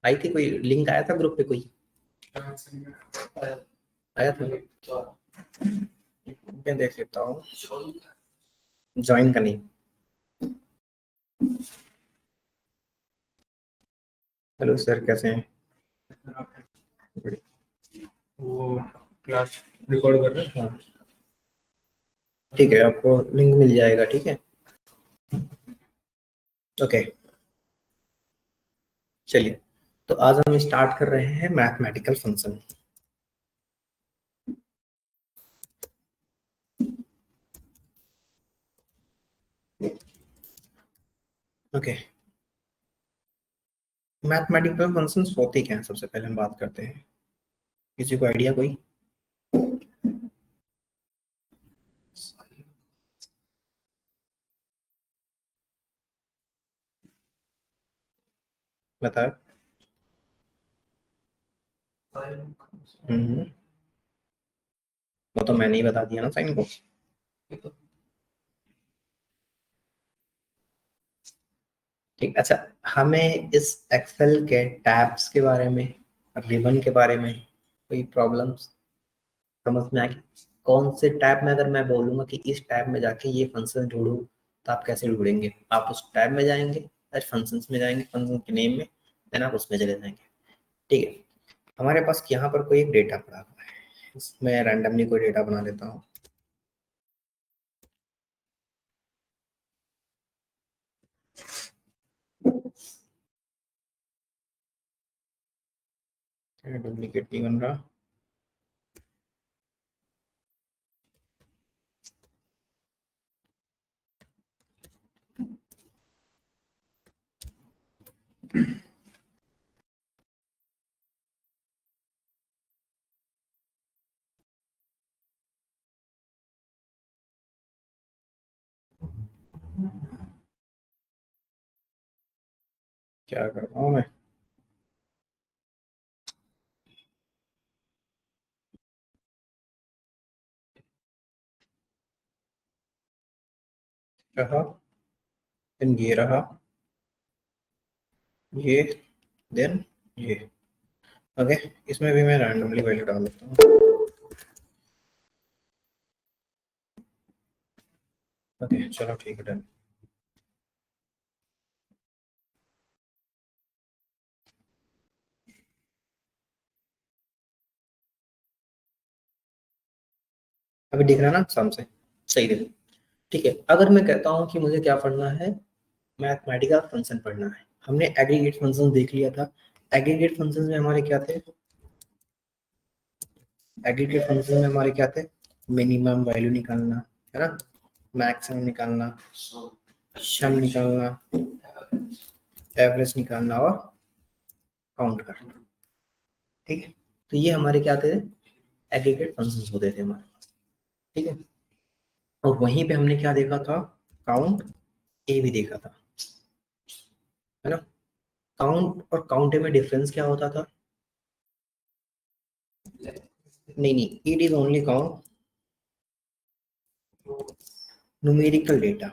आई थी कोई लिंक आया था ग्रुप पे कोई आया था? मैं देख लेता हूँ। ज्वाइन करनी। हेलो सर, कैसे हैं? वो क्लास रिकॉर्ड कर रहे हैं। हाँ ठीक है, आपको लिंक मिल जाएगा। ठीक है, ओके। चलिए, तो आज हम स्टार्ट कर रहे हैं mathematical function. Okay, mathematical functions होते क्या हैं? सबसे पहले हम बात करते हैं। किसी को आइडिया कोई? बताओ। वो तो मैंने ही बता दिया ना साइन को। ठीक, अच्छा। हमें इस एक्सेल के टैब्स के बारे में, रिबन के बारे में कोई प्रॉब्लम्स समझ में आ गई? कौन से टैब में अगर मैं बोलूंगा कि इस टैब में जाके ये फंक्शन ढूंढो, तो आप कैसे ढूंढेंगे? आप उस टैब में जाएंगे, फंक्शंस में जाएंगे, फंक्शन के नेम में, देन आप उसमें चले जाएंगे। ठीक है, हमारे पास यहाँ पर कोई एक डेटा पड़ा हुआ है, इसमें रैंडमली कोई डेटा बना लेता हूँ। डुप्लीकेट नहीं बन रहा। क्या कर रहा हूँ मैं? रहा, देन ये रहा, ये, देन ये। ओके, इसमें भी मैं रैंडमली वैल्यू डाल देता हूँ। ओके चलो ठीक है, डन। अभी दिख रहा है ना सामने? सही है। ठीक है, अगर मैं कहता हूँ कि मुझे क्या पढ़ना है, मैथमेटिकल फंक्शन पढ़ना है। हमने एग्रीगेट फंक्शन देख लिया था। एग्रीगेट फंक्शन में हमारे क्या थे? एग्रीगेट फंक्शन में हमारे क्या थे? मिनिमम वैल्यू निकालना, है ना, मैक्सिमम निकालना, सम निकालना, एवरेज निकालना और काउंट करना। ठीक है, तो ये हमारे क्या थे? एग्रीगेट फंक्शंस होते थे हमारे पास। ठीक है, और वहीं पे हमने क्या देखा था? काउंट ए भी देखा था, है ना। काउंट और काउंट ए में डिफरेंस क्या होता था? नहीं नहीं, it is only count numerical data.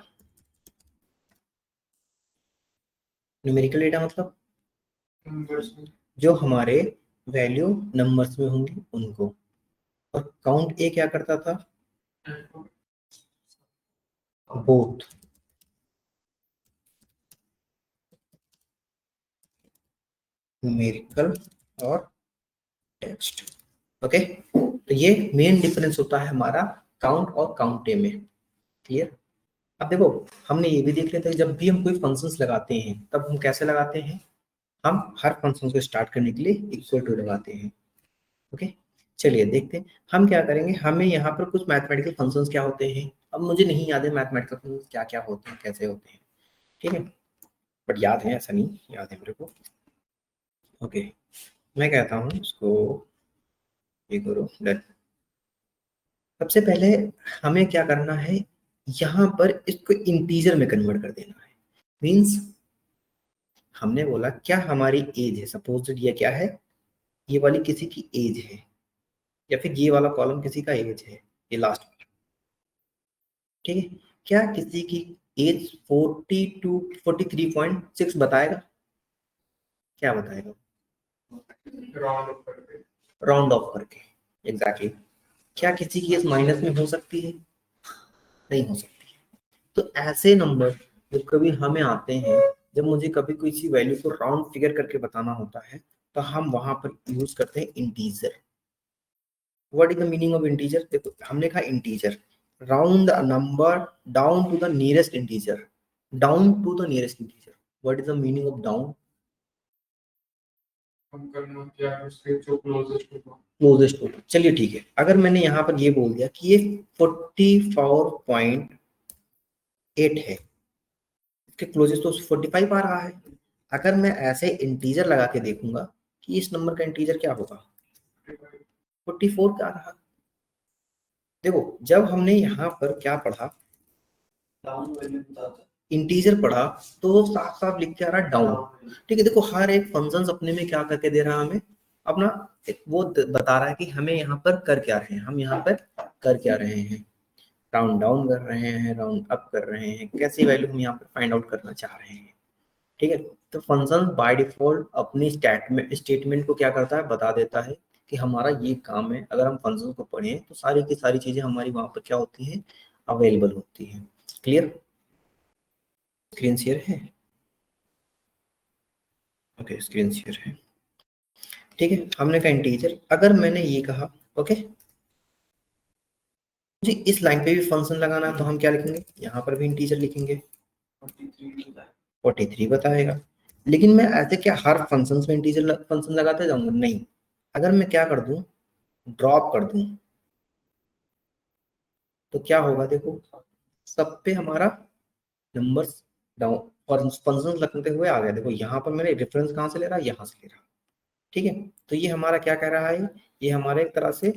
Numerical data मतलब जो हमारे वैल्यू नंबर्स में होंगी उनको। और काउंट ए क्या करता था? बोथ न्यूमेरिकल और टेक्स्ट। ओके, तो ये मेन डिफरेंस होता है हमारा काउंट और काउंट ए में। क्लियर? अब देखो, हमने ये भी देख लिया था कि जब भी हम कोई फंक्शंस लगाते हैं तब हम कैसे लगाते हैं? हम हर फंक्शन को स्टार्ट करने के लिए इक्वल टू लगाते हैं। ओके, चलिए देखते हैं हम क्या करेंगे। हमें यहाँ पर कुछ मैथमेटिकल फंक्शंस क्या होते हैं, अब मुझे नहीं याद है मैथमेटिकल फंक्शंस क्या क्या होते हैं, कैसे होते हैं। ठीक है, बट याद है, ऐसा नहीं याद है मेरे को। ओके, मैं कहता हूँ इसको ये करो, डन। सबसे पहले हमें क्या करना है, यहाँ पर इसको इंटीजर में कन्वर्ट कर देना है। मीन्स हमने बोला क्या हमारी एज है, सपोज ये क्या है, ये वाली किसी की एज है, या फिर ये वाला कॉलम किसी का एज है, ये लास्ट। ठीक है, क्या किसी की एज 42 43.6 बताएगा? क्या बताएगा? राउंड अप करके। राउंड ऑफ करके, एग्जैक्टली। क्या किसी की केस माइनस में हो सकती है? नहीं हो सकती। तो ऐसे नंबर जब कभी हमें आते हैं, जब मुझे कभी किसी वैल्यू को राउंड फिगर करके बताना होता है, तो हम वहां पर यूज करते हैं integer. What is the meaning of integer? देखो, हमने कहा integer, round number down to the nearest integer, down to the nearest integer. What is the meaning of down? हम करना क्या है उसके जो क्लोजेस्ट होगा। Closest to. चलिए ठीक है, अगर मैंने यहाँ पर ये बोल दिया कि ये 44.8 है, इसके क्लोजेस्ट तो 45 आ रहा है। अगर मैं ऐसे इंटीजर लगा के देखूंगा कि इस नंबर का इंटीजर क्या होगा, 44 का आ रहा। देखो, जब हमने यहाँ पर क्या पढ़ा, डाउन वैल्यू बताता, इंटीजर पढ़ा, तो साफ साफ लिख के आ रहा डाउन। ठीक है, देखो हर एक फंक्शन अपने में क्या करके दे रहा है हमें, अपना वो बता रहा है कि हमें यहाँ पर कर क्या रहे हैं, हम यहाँ पर कर क्या रहे हैं, राउंड डाउन कर रहे हैं, राउंड अप कर रहे हैं, कैसी वैल्यू हम यहाँ पर फाइंड आउट करना चाह रहे हैं। ठीक है, तो फंक्शन बाय डिफॉल्ट अपनी स्टेटमेंट को क्या करता है, बता देता है कि हमारा ये काम है। अगर हम फंक्शन को पढ़ें तो सारी की सारी चीजें हमारी वहां पर क्या होती हैं, अवेलेबल होती हैं। क्लियर? स्क्रीन शेयर है? ओके, स्क्रीन शेयर है। ठीक है, हमने कहा इंटीजर। अगर मैंने ये कहा ओके, मुझे इस लाइन पे भी फंक्शन लगाना है, तो हम क्या लिखेंगे, यहाँ पर भी इंटीजर लिखेंगे, 43 बताएगा। लेकिन मैं ऐसे क्या हर फंक्शन में इंटीजर फंक्शन लगाते जाऊंगा? नहीं। अगर मैं क्या कर दूं, ड्रॉप कर दूं, तो क्या होगा, देखो सब पे हमारा नंबर्स डाउन और फंक्शन लगते हुए आ गया। देखो यहाँ पर मैंने रेफरेंस कहाँ से ले रहा, यहाँ से ले रहा। ठीक है, तो ये हमारा क्या कह रहा है, ये हमारे एक तरह से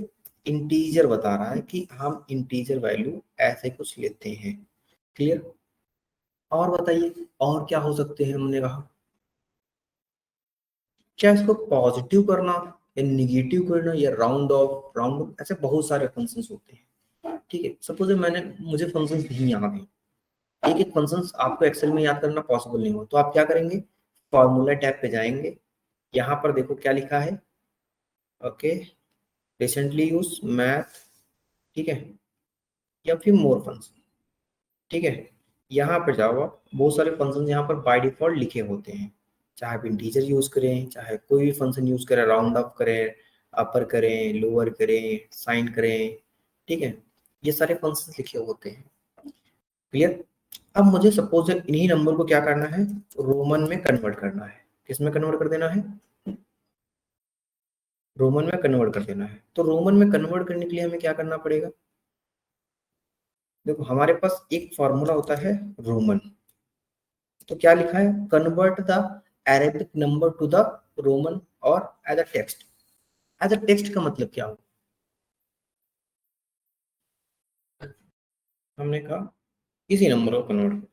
इंटीजर बता रहा है कि हम इंटीजर वैल्यू ऐसे कुछ लेते हैं। क्लियर? और बताइए और क्या हो सकते हैं, हमने कहा क्या इसको पॉजिटिव करना या निगेटिव करना या राउंड ऑफ, ऐसे बहुत सारे फंक्शंस होते हैं। ठीक है, सपोज मैंने, मुझे फंक्शंस नहीं याद है, एक एक फंक्शंस आपको एक्सेल में याद करना पॉसिबल नहीं हो, तो आप क्या करेंगे, फॉर्मूला टैब पे जाएंगे, यहाँ पर देखो क्या लिखा है, ओके, रिसेंटली यूज मैथ, ठीक है, या फिर मोर फंक्शन। ठीक है, यहाँ पर जाओ आप, बहुत सारे फंक्शन यहाँ पर बाय डिफॉल्ट लिखे होते हैं, चाहे आप इंटीजर यूज करें, चाहे कोई भी फंक्शन यूज करें, राउंड अप करें, अपर करें, लोअर करें, साइन करें। ठीक है, ये सारे फंक्शन लिखे होते हैं। क्लियर? अब मुझे सपोज इन्हीं नंबर को क्या करना है, रोमन में कन्वर्ट करना है। किस में कन्वर्ट कर देना है, रोमन में कन्वर्ट कर देना है। तो रोमन में कन्वर्ट करने के लिए हमें क्या करना पड़ेगा, देखो हमारे पास एक फॉर्मूला होता है रोमन। तो क्या लिखा है, convert the Arabic number to the Roman और as a text. As a text का मतलब क्या हो, हमने कहा इसी नंबर को कन्वर्ट।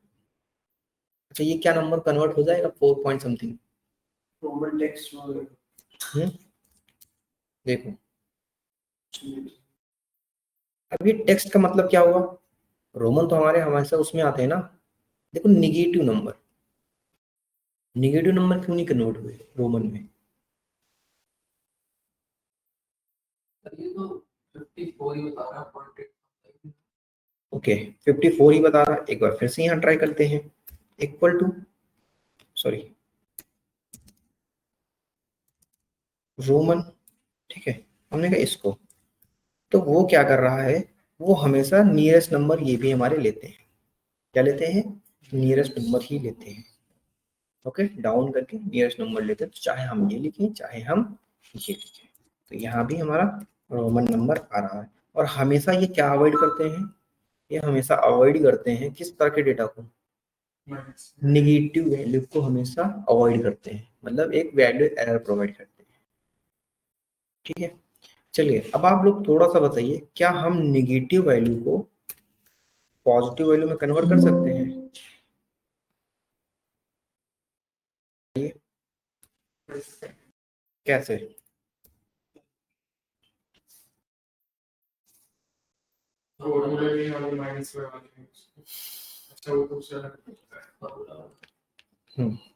अच्छा, ये क्या नंबर कन्वर्ट हो जाएगा, 4 पॉइंट समथिंग रोमन टेक्स्ट। देखो अब ये टेक्स्ट का मतलब क्या हुआ, रोमन तो हमारे हमेशा उसमें आते हैं ना। देखो निगेटिव नंबर, निगेटिव नंबर क्यों नहीं कन्वर्ट हुए रोमन में, ये तो 54 ही बता रहा है। ओके, 54 ही बता रहा है। एक बार फिर से यहाँ ट्राई करते हैं, इक्वल टू, सॉरी, रोमन। ठीक है, हमने कहा इसको, तो वो क्या कर रहा है, वो हमेशा नियरेस्ट नंबर ये भी हमारे लेते हैं। क्या लेते हैं, नियरेस्ट नंबर ही लेते हैं। ओके, डाउन करके नियरेस्ट नंबर लेते हैं, तो चाहे हम ये लिखें चाहे हम ये लिखें। तो यहाँ भी हमारा रोमन नंबर आ रहा है। और हमेशा ये क्या अवॉइड करते हैं, ये हमेशा अवॉइड करते हैं किस तरह के डेटा को, निगेटिव वैल्यू को हमेशा अवॉइड करते हैं, मतलब एक वैल्यू एरर प्रोवाइड करते हैं। ठीक है, चलिए अब आप लोग थोड़ा सा बताइए, क्या हम निगेटिव वैल्यू को पॉजिटिव वैल्यू में कन्वर्ट कर सकते हैं? कैसे?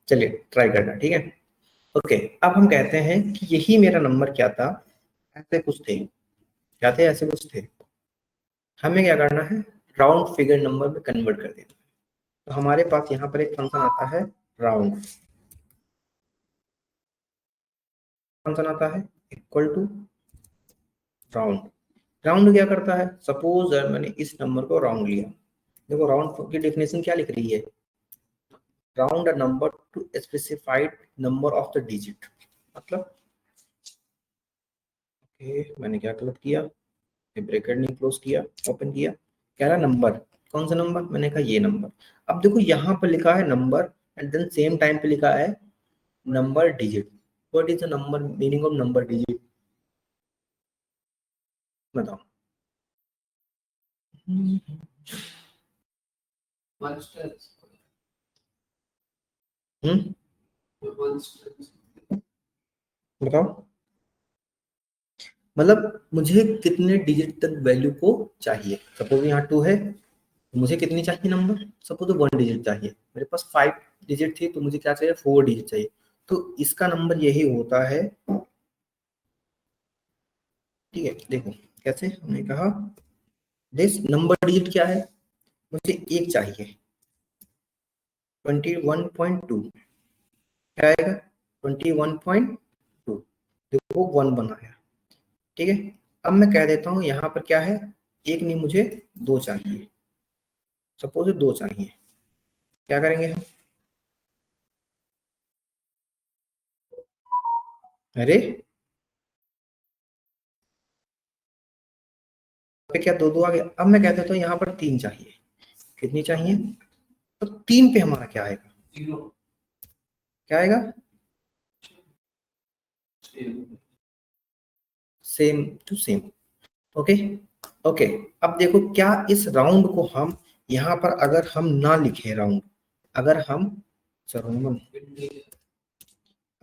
चलिए ट्राई करना, ठीक है। ओके, अब हम कहते हैं कि यही मेरा नंबर क्या था, ऐसे कुछ थे, क्या थे, ऐसे कुछ थे। हमें क्या करना है, राउंड फिगर नंबर में कन्वर्ट कर देना। तो हमारे पास यहाँ पर एक फंक्शन आता है राउंड, फंक्शन आता है इक्वल टू राउंड। राउंड क्या करता है, सपोज मैंने इस नंबर को राउंड लिया। देखो राउंड की डेफिनेशन क्या लिख रही है, round a number two specified number of the digit. मतलब मैंने क्या गलत किया, ब्रैकेट नहीं क्लोज किया, ओपन किया, कह रहा नंबर, कौन सा नंबर, मैंने कहा ये नंबर। अब देखो यहाँ पर लिखा है number and then same time पे लिखा है number digit. What is the number, meaning of number digit, बताओ। हम्म, बताओ। मतलब मुझे कितने डिजिट तक वैल्यू को चाहिए, सपोज यहाँ 2 है, मुझे कितनी चाहिए नंबर, सपोज 1 डिजिट चाहिए, मेरे पास 5 डिजिट थी तो मुझे क्या चाहिए, 4 डिजिट चाहिए। तो इसका नंबर यही होता है, ठीक है। देखो कैसे, हमने कहा दिस नंबर डिजिट क्या है, मुझे एक चाहिए, 21.2, क्या आएगा 21.2, देखो 1 बनाया, ठीक है। अब मैं कह देता हूँ यहाँ पर क्या है, एक नहीं मुझे 2 चाहिए, सपोज 2 चाहिए, क्या करेंगे हम, अरे पे क्या 2 2 आ गया। अब मैं कह देता हूँ यहाँ पर 3 चाहिए, कितनी चाहिए, तो 3 पे हमारा क्या आएगा, क्या आएगा, same to same. Okay, okay. अब देखो क्या इस राउंड को हम यहाँ पर अगर हम ना लिखे राउंड, अगर हम चलो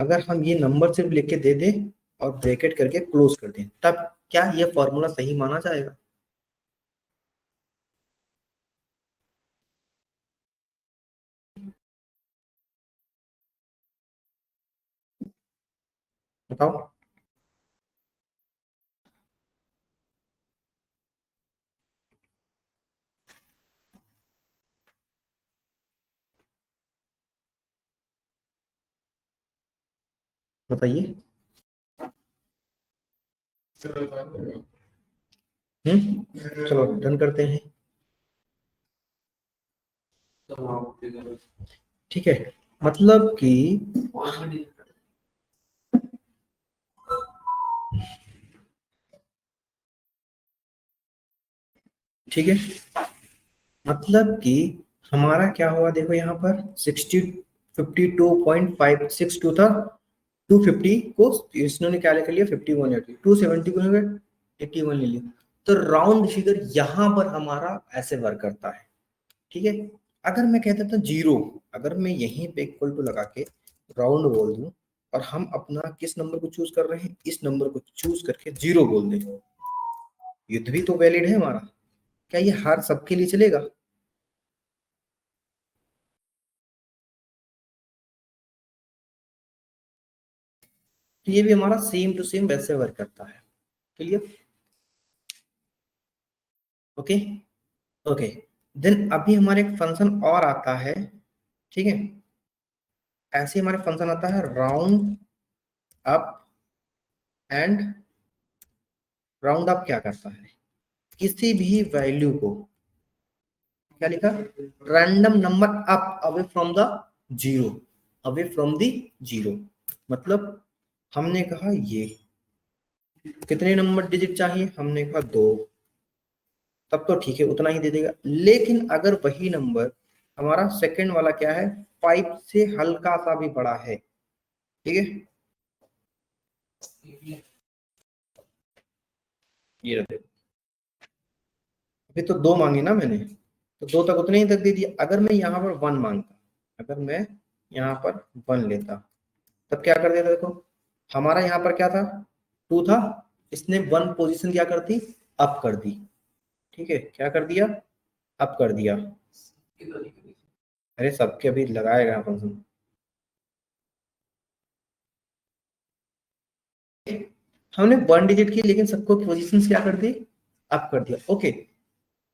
अगर हम ये नंबर सिर्फ लिख के दे दें और ब्रैकेट करके क्लोज कर दें, तब क्या ये फॉर्मूला सही माना जाएगा, बताओ। बताइए। चलो डन करते हैं, ठीक है। मतलब कि ठीक है, मतलब कि हमारा क्या हुआ, देखो यहाँ पर 52.562 था, 250 को इसने क्या कर लिया 51, 270 को 81 ले लिया। तो राउंड फिगर यहाँ पर हमारा ऐसे वर्क करता है, ठीक है। अगर मैं कह देता हूँ जीरो, अगर मैं यहीं पे इक्वल टू लगा के राउंड बोल दूं और हम अपना किस नंबर को चूज कर रहे हैं, इस नंबर को चूज करके जीरो बोल दें, युद्ध भी तो वैलिड है हमारा, क्या ये हर सबके लिए चलेगा, तो ये भी हमारा सेम टू सेम वैसे वर्क करता है, क्लियर। Okay, okay. देन अभी हमारे एक फंक्शन और आता है, ठीक है, ऐसे हमारे फंक्शन आता है round up and, round up क्या करता है, किसी भी वैल्यू को, क्या लिखा, random number up away from the zero, away from the zero. मतलब हमने कहा ये कितने नंबर डिजिट चाहिए, हमने कहा 2, तब तो ठीक है उतना ही दे देगा। लेकिन अगर वही नंबर हमारा सेकंड वाला क्या है, 5 से हल्का सा भी बड़ा है, ठीक है, ये रहे, अभी तो 2 मांगे ना मैंने, तो 2 तक उतने ही तक दे दिया। अगर मैं यहाँ पर 1 मांगता, अगर मैं यहाँ पर 1 लेता, तब क्या कर देता, देखो हमारा यहाँ पर क्या था, 2 था, इसने 1 पोजीशन क्या कर दी, अप कर दी, ठीक है, क्या कर दिया, अप कर दिया। अरे सबके अभी लगाएगा फंक्शन, हमने 1 डिजिट की लेकिन सबको पोजीशन क्या कर दी, अप कर दिया। ओके,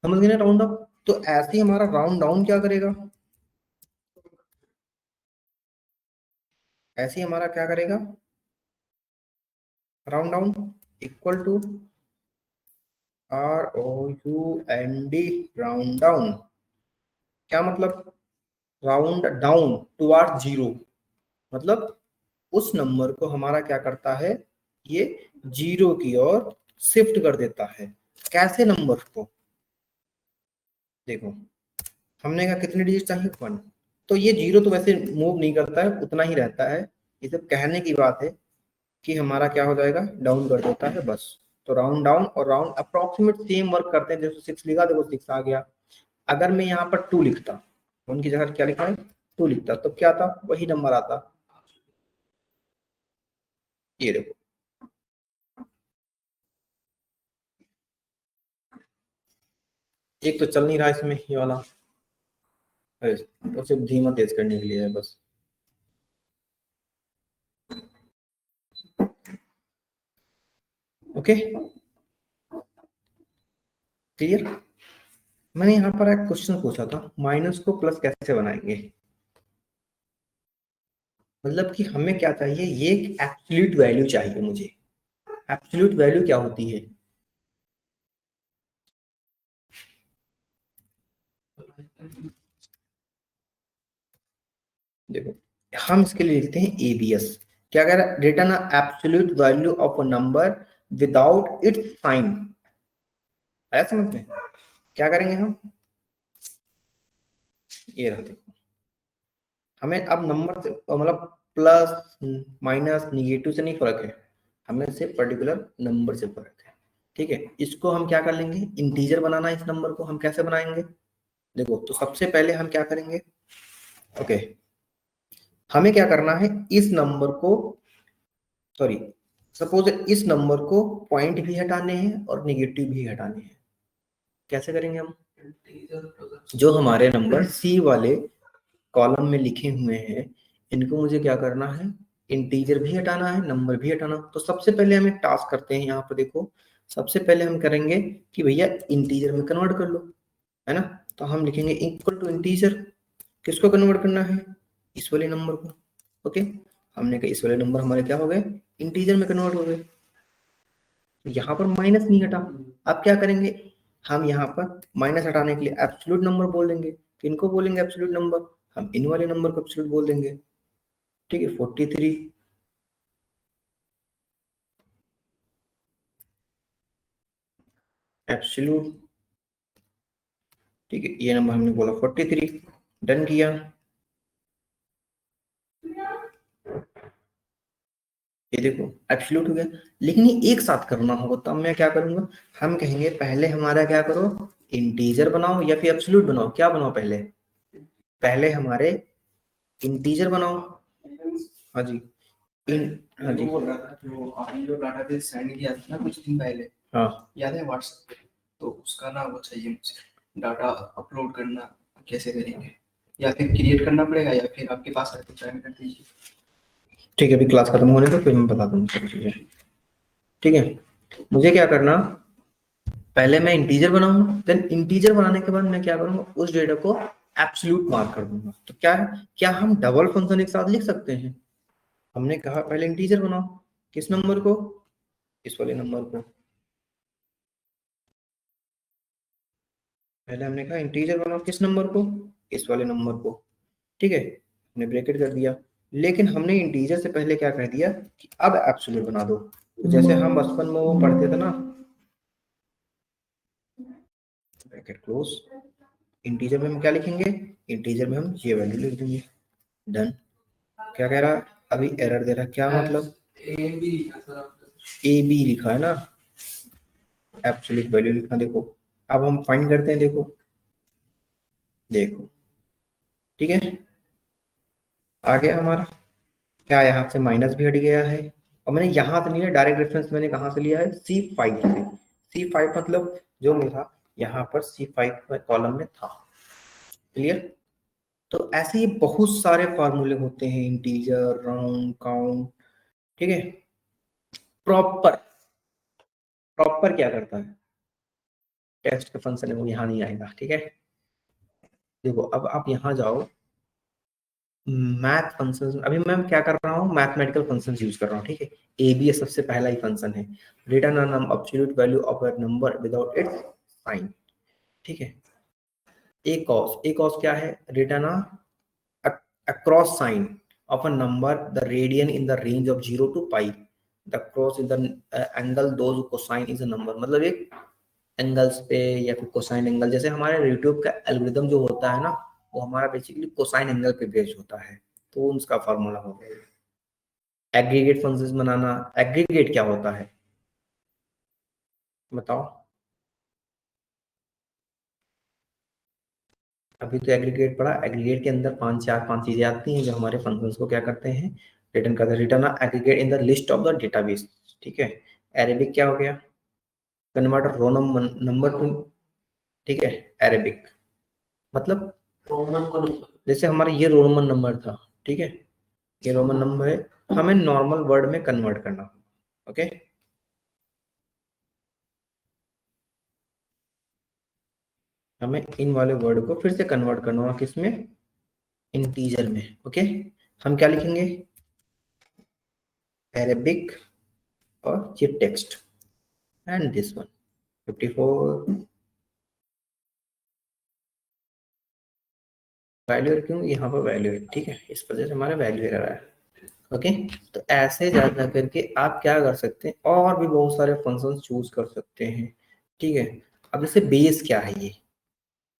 समझ गए ना राउंड अप। तो ऐसे ही हमारा राउंड डाउन क्या करेगा, ऐसे ही हमारा क्या करेगा, round down equal to ROUND, round down. क्या मतलब, राउंड डाउन टुवर्ड जीरो, मतलब उस नंबर को हमारा क्या करता है, ये जीरो की ओर शिफ्ट कर देता है। कैसे नंबर को, देखो हमने कहा कितने डिजिट चाहिए, 1। तो ये जीरो तो वैसे मूव नहीं करता है, उतना ही रहता है। ये सिर्फ कहने की बात है कि हमारा क्या हो जाएगा, डाउन कर देता है बस। तो राउंड डाउन और राउंड अप्रोक्सीमेट सेम वर्क करते हैं। जैसे 6 लिखा, देखो 6 आ गया। अगर मैं यहाँ पर 2 लिखता, उनकी जगह क्या लिखा है, 2 लिखता, तो क्या था, वही नंबर आता। ये देखो, एक तो चल नहीं रहा इसमें ये वाला, अरे तो सिर्फ धीमा तेज करने के लिए है बस। Okay, clear. मैंने यहाँ पर एक क्वेश्चन पूछा था, माइनस को प्लस कैसे बनाएंगे। मतलब कि हमें क्या चाहिए, ये एब्सोल्यूट वैल्यू चाहिए मुझे। एब्सोल्यूट वैल्यू क्या होती है, देखो हम इसके लिए लिखते हैं एबीएस। क्या कह रहा है, return absolute value of a number without its sign. आया समझ में, क्या करेंगे हम, ये रहा देखो, हमें अब नंबर से मतलब प्लस माइनस निगेटिव से नहीं फर्क है, हमें सिर्फ पर्टिकुलर नंबर से फर्क है। ठीक है, इसको हम क्या कर लेंगे, इंटीजर बनाना है। इस नंबर को हम कैसे बनाएंगे, देखो तो सबसे पहले हम क्या करेंगे, ओके हमें क्या करना है, इस नंबर को, सॉरी सपोज इस नंबर को पॉइंट भी हटाने हैं और निगेटिव भी हटाने हैं। कैसे करेंगे हम, जो हमारे नंबर सी वाले कॉलम में लिखे हुए हैं, इनको मुझे क्या करना है, इंटीजर भी हटाना है, नंबर भी हटाना। तो सबसे पहले हम एक टास्क करते हैं, यहाँ पर देखो सबसे पहले हम करेंगे कि भैया इंटीजर में कन्वर्ट कर लो, है ना। तो हम लिखेंगे इक्वल टू इंटीजर, किसको कन्वर्ट करना है, इस वाले नंबर को। ओके, हमने कहा इस वाले नंबर हमारे क्या हो गए, इंटीजर में कन्वर्ट हो गए। तो यहाँ पर माइनस नहीं हटा, अब क्या करेंगे, हम यहाँ पर माइनस हटाने के लिए एब्सोल्यूट नंबर बोल देंगे। किनको बोलेंगे एब्सोल्यूट नंबर, हम इन वाले नंबर को एब्सोल्यूट बोल देंगे। ठीक है, 43 एब्सोल्यूट। ठीक है, ये नंबर हमने बोला 43, डन किया। ये देखो एब्सोल्यूट हो गया, लेकिन ये एक साथ करना होगा, तो मैं क्या करूंगा, हम कहेंगे पहले हमारा क्या करो, इंटीजर बनाओ या फिर एब्सोल्यूट बनाओ, क्या बनाओ पहले, पहले हमारे इंटीजर बनाओ। हाँ जी, हाँ जी, बोल रहा था जो आपने जो डाटाबेस सेंड किया था ना कुछ दिन पहले, हाँ याद है व्हाट्सएप पे, तो उसका ना वो चाहिए मुझे, डाटा अपलोड करना कैसे करेंगे, या फिर क्रिएट करना पड़ेगा या फिर आपके पास है तो ज्वाइन कर दीजिए। ठीक है, अभी क्लास खत्म होने दो फिर मैं बता दूंगा सारी चीजें। ठीक है, मुझे क्या करना, पहले मैं इंटीजर बनाऊंगा, देन इंटीजर बनाने के बाद मैं क्या करूंगा, उस डेटा को एब्सोल्यूट मार्क कर दूंगा। तो क्या है, क्या हम डबल फंक्शन एक साथ लिख सकते हैं, हमने कहा पहले इंटीजर बनाओ, किस नंबर को, इस वाले नंबर को। पहले हमने कहा इंटीजर बनाओ किस नंबर को, इस वाले नंबर को। ठीक है, हमने ब्रैकेट कर दिया, लेकिन हमने इंटीजर से पहले क्या कह दिया कि अब एब्सोल्यूट बना दो। तो जैसे हम बचपन में वो पढ़ते थे ना, ब्रैकेट क्लोज, इंटीजर में हम क्या लिखेंगे, इंटीजर में हम ये वैल्यू लिख देंगे, डन। क्या कह रहा, अभी एरर दे रहा, क्या मतलब, ए बी लिखा है ना, एब्सोल्यूट वैल्यू लिखना। देखो अब हम फाइंड करते हैं, देखो देखो, ठीक है, आ गया हमारा, क्या यहाँ से माइनस भी हट गया है। और मैंने यहाँ से नहीं लिया, डायरेक्ट रेफरेंस मैंने कहाँ से लिया है, C5 से। C5 मतलब जो मेरा यहाँ पर C5 कॉलम में था। क्लियर। तो ऐसे ही बहुत सारे फार्मूले होते हैं, इंटीजर, राउंड, काउंट। ठीक है, प्रॉपर प्रॉपर क्या करता है, टेक्स्ट का फंक्शन है वो यहाँ नहीं आएगा, ठीक है। देखो अब आप यहाँ जाओ, मैथ फंक्शन, अभी मैं क्या कर रहा हूँ, मैथमेटिकल फंक्शन यूज कर रहा हूँ, ठीक है। ए बी सबसे पहला ही फंक्शन है, return a absolute value of a number without its sign, ठीक है। ए कॉस क्या है, return across sine of a number the radian in the range of 0 to pi, the cross is the angle those cosine is a number, मतलब एक angles पे या फिर cosine angle, जैसे हमारे यूट्यूब का एल्गोरिदम जो होता है ना, वो हमारा बेसिकली कोसाइन एंगल पे बेस्ड होता है, तो उसका फॉर्मूला हो गया। एग्रीगेट फंक्शंस बनाना, एग्रीगेट क्या होता है बताओ, अभी तो एग्रीगेट पढ़ा, एग्रीगेट के अंदर पांच चीजें आती हैं जो हमारे फंक्शंस को क्या करते हैं, रिटर्न करते हैं। Return aggregate in the list of the database, ठीक है। अरेबिक क्या हो गया, कन्वर्ट रो नंबर टू, ठीक है, अरेबिक मतलब रोमन को, जैसे हमारा ये रोमन नंबर था, ठीक है, ये रोमन नंबर है, हमें नॉर्मल वर्ड में कन्वर्ट करना, ओके। हमें इन वाले वर्ड को फिर से कन्वर्ट करना होगा किसमें, इंटीजर में, ओके। हम क्या लिखेंगे, अरेबिक और ये text and this one 54 value क्यों, यहाँ पर वैल्यू है, ठीक है, इस वजह से हमारा वैल्यू एरर आया, ओके। तो ऐसे जा करके आप क्या कर सकते हैं, और भी बहुत सारे फंक्शन चूज कर सकते हैं, ठीक है। अब जैसे बेस क्या है ये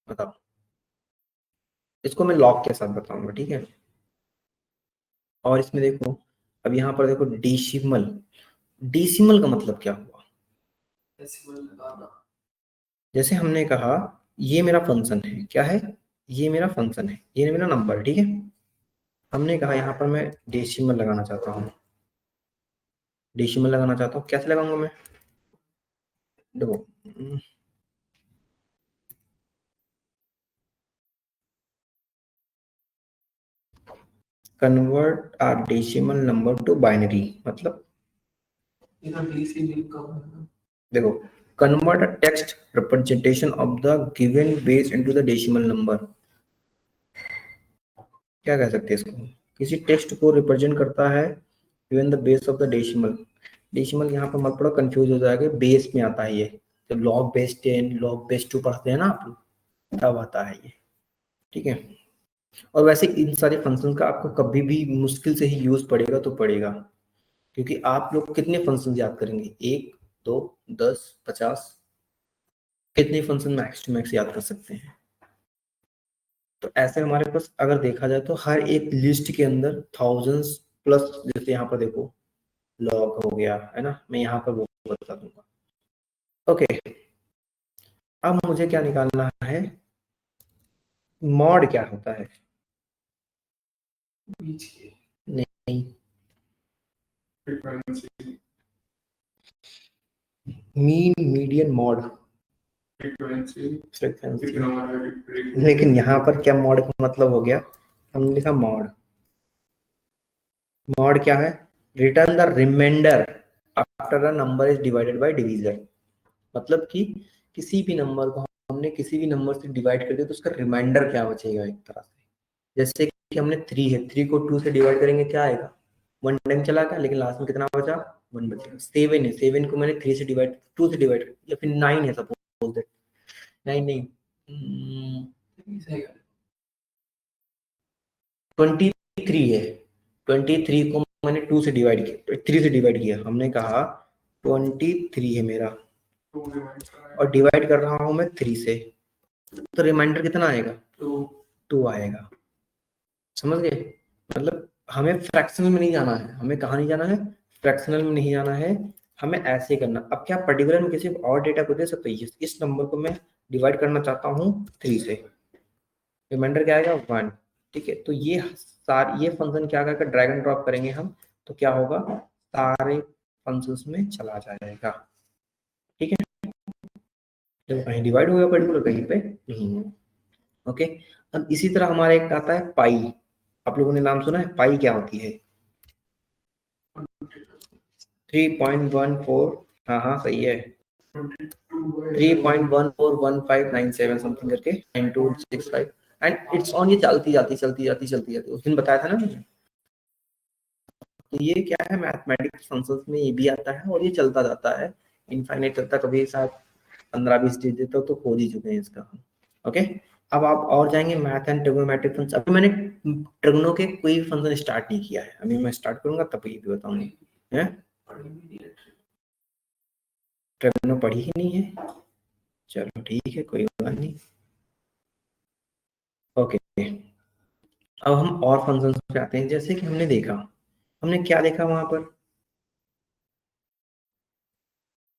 बताओ, इसको मैं लॉग के साथ बताऊंगा, ठीक है। और इसमें देखो, अब यहाँ पर देखो डेसिमल, डेसिमल का मतलब क्या हुआ, जैसे हमने कहा ये मेरा फंक्शन है, क्या है, ये मेरा फंक्शन है, ये मेरा नंबर, ठीक है। हमने कहा यहाँ पर मैं डेसिमल लगाना चाहता हूँ, डेसिमल लगाना चाहता हूँ, कैसे लगाऊंगा मैं, देखो convert a decimal number two binary, मतलब देखो, convert a text representation of the given base into the decimal number, क्या कह सकते हैं इसको, किसी टेक्स्ट को रिप्रेजेंट करता है given the base of the decimal, decimal यहाँ पर मत पड़ो कंफ्यूज हो जाएगा, बेस में आता है ये, जब लॉग बेस 10 लॉग बेस 2 पढ़ते हैं ना आप लोग, तब आता है ये, ठीक है। और वैसे इन सारे फंक्शन का आपको कभी भी मुश्किल से ही यूज पड़ेगा तो पड़ेगा, क्योंकि आप लोग कितने फंक्शन याद करेंगे, 1 2 10 50, कितने फंक्शन मैक्स टू मैक्स याद कर सकते हैं। तो ऐसे हमारे पास अगर देखा जाए तो हर एक लिस्ट के अंदर थाउजेंड्स प्लस, जैसे यहाँ पर देखो लॉग हो गया है ना, मैं यहाँ पर वो बता दूंगा, ओके। अब मुझे क्या निकालना है, मॉड क्या होता है, नहीं, मीन मीडियन मॉड, फ्रीक्वेंसी, लेकिन यहाँ पर क्या मॉड का मतलब हो गया, हमने लिखा मॉड, मॉड क्या है, return the remainder after a number is divided by divisor, मतलब कि किसी भी नंबर को हमने किसी भी नंबर से डिवाइड कर दिया तो उसका रिमाइंडर क्या बचेगा एक तरह से, जैसे कि हमने 3 है, 3 को 2 से डिवाइड करेंगे क्या आएगा, 1 टाइम चला गया, लेकिन लास्ट में कितना बचा, 1 बचेगा। 7 है, 7 को मैंने 3 से डिवाइड 2 से डिवाइड, या फिर 9 है सपोज दैट, 9 नहीं 23 है, 23 को मैंने 2 से डिवाइड किया, 3 से डिवाइड किया, हमने कहा 23 है मेरा, और डिवाइड कर रहा हूं मैं 3 से, तो रिमाइंडर कितना आएगा, 2 आएगा, समझ गए। मतलब हमें फ्रैक्शनल में नहीं जाना है, हमें कहाँ नहीं जाना है, फ्रैक्शनल में नहीं जाना है, हमें ऐसे करना। अब क्या पर्टिकुलर में किसी और डेटा को दे सकते हैं, इस नंबर को मैं डिवाइड करना चाहता हूँ 3 से, रिमाइंडर क्या आएगा 1, ठीक है। तो ये ये फंक्शन क्या करके ड्रैग एंड ड्रॉप करेंगे हम, तो क्या होगा, सारे फंक्शंस में चला जाएगा, ठीक है। तो कहीं डिवाइड होगा पर्टिकुलर, कहीं पे नहीं, ओके। अब इसी तरह हमारा एक आता है पाई, आप लोगों ने नाम सुना है, पाई क्या होती है, 3.14, हाँ हाँ सही है, 3.141597 समथिंग करके 9265 एंड इट्स ऑन। ये चलती जाती उस दिन बताया था ना मैंने। तो ये क्या है, मैथमेटिक्स फंक्शंस में ये भी आता है और ये चलता जाता है इनफाइनाइट तक, कभी शायद 15-20 डिजिट तक तो खोज ही चुके हैं इसका। ओके, अब आप और जाएंगे मैथ एंड ट्रिग्नोमेट्रिक फंक्शन। अभी मैंने ट्रिग्नो के कोई फंक्शन स्टार्ट नहीं किया है, अभी मैं स्टार्ट करूंगा तब ये भी बताऊंगा। है ट्रिग्नो पढ़ी ही नहीं है, चलो ठीक है कोई बात नहीं। ओके, अब हम और फंक्शंस पे आते हैं। जैसे कि हमने क्या देखा वहां पर,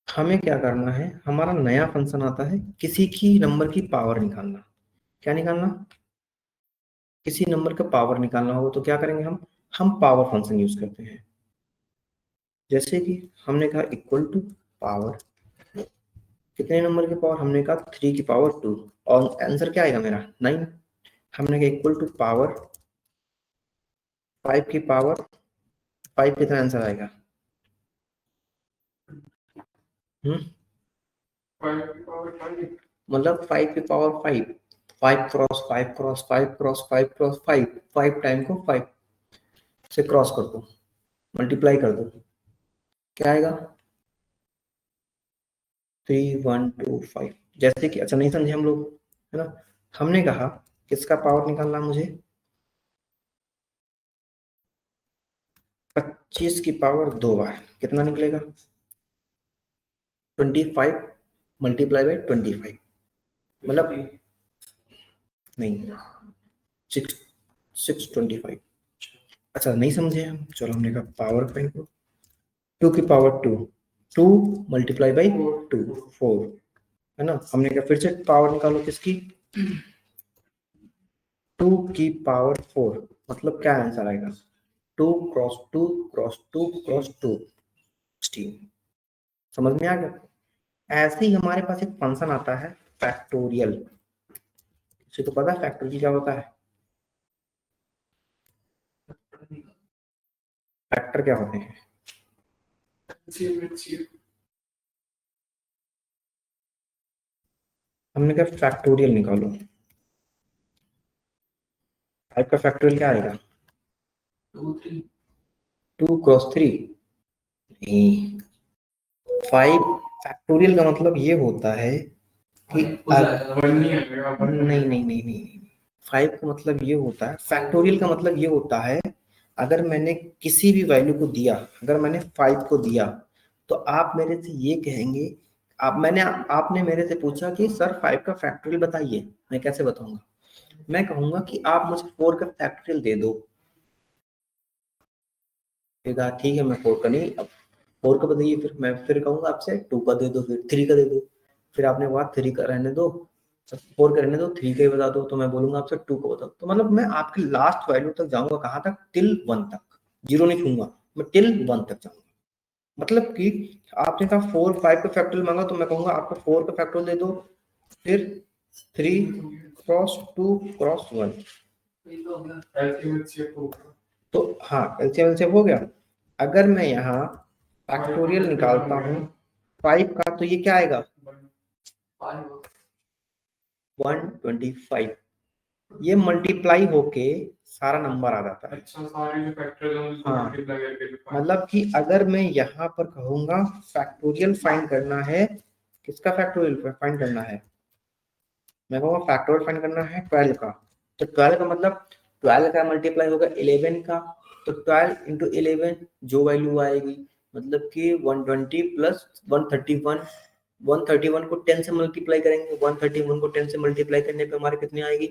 हमें क्या करना है, हमारा नया फंक्शन आता है किसी की नंबर की पावर निकालना। क्या निकालना, किसी नंबर का पावर निकालना होगा तो क्या करेंगे हम पावर फंक्शन यूज करते हैं। जैसे कि हमने कहा इक्वल टू पावर, कितने नंबर की पावर, हमने कहा 3 की पावर 2, और आंसर क्या आएगा मेरा 9। हमने कहा इक्वल टू पावर 5 की पावर 5, कितना आंसर आएगा, मतलब 5 की power 5, 5 cross 5 cross 5 cross 5 cross 5, 5 time को 5 से क्रॉस कर दो, मल्टीप्लाई कर दो, क्या आएगा 3125। जैसे कि अच्छा नहीं समझे हम लोग, है ना। हमने कहा किसका पावर निकालना मुझे, 25 की पावर 2 बार, कितना निकलेगा 25 मल्टीप्लाई बाई 25, मतलब नहीं 625। अच्छा नहीं समझे हम, चलो हमने कहा पावर 5 को 2 की पावर 2, 2 मल्टीप्लाई बाई 2 4, है ना। हमने कहा फिर से पावर निकालो किसकी, 2 की पावर 4, मतलब क्या आंसर आएगा 2 क्रॉस 2 क्रॉस 2 क्रॉस 2 16। समझ में आ गया। ऐसे ही हमारे पास एक फंक्शन आता है फैक्टोरियल। किसी को पता है फैक्टोरियल क्या होता है, फैक्टर क्या होते हैं, हमने कहा फैक्टोरियल निकालो, 5 का फैक्टोरियल क्या आएगा 2 क्रॉस 3, नहीं 5 फैक्टोरियल का मतलब ये होता है कि नहीं नहीं नहीं नहीं, 5 का मतलब ये होता है, फैक्टोरियल का मतलब ये होता है, अगर मैंने किसी भी वैल्यू को दिया, अगर मैंने 5 को दिया तो आप मेरे से ये कहेंगे, आपने मेरे से पूछा कि सर 5 का फैक्टोरियल बताइए, मैं कैसे बताऊंगा, मैं कहूंगा कि आप मुझे 4 का फैक्टोरियल दे दो। फिर कहा ठीक है मैं 4 का नहीं, अब 4 का बताइए, फिर मैं फिर कहूंगा आपसे 2 का दे दो, फिर 3 का दे दो, फिर आपने कहा 3 का रहने दो, 4 का रहने दो, 3 का ही बता दो, तो मैं बोलूंगा आपसे 2 का बताओ। तो मतलब मैं आपकी लास्ट वैल्यू तक जाऊंगा, कहाँ तक, टिल 1 तक, जीरो नहीं छूंगा, मैं टिल 1 तक जाऊंगा। मतलब कि आपने कहा 4 5 का फैक्टोरियल मांगा, तो मैं कहूंगा आपको 4 का फैक्टोरियल दे दो, फिर 3 क्रॉस 2 क्रॉस 1, तो हाँ एलसीएम एलसीएम हो गया। अगर मैं यहाँ फैक्टोरियल निकालता हूँ 5 का, तो ये क्या आएगा 125, ये मल्टीप्लाई होके सारा नंबर आ जाता है। अच्छा सारे जो फैक्टर्स हाँ, मल्टीप्लाई करके मतलब कि अगर मैं यहाँ पर कहूंगा फैक्टोरियल फाइंड करना है, किसका फैक्टोरियल फाइंड करना है, मैं कहूँगा फैक्टोरियल फाइंड करना है 12 का, तो 12 का मतलब 12 का मल्टीप्लाई होगा 11 का, तो 12 इंटू 11 जो वैल्यू आएगी, मतलब कि 120 प्लस 131, 131 को 10 से मल्टीप्लाई करेंगे, 131 को 10 से मल्टीप्लाई करने पे हमारे कितनी आएगी,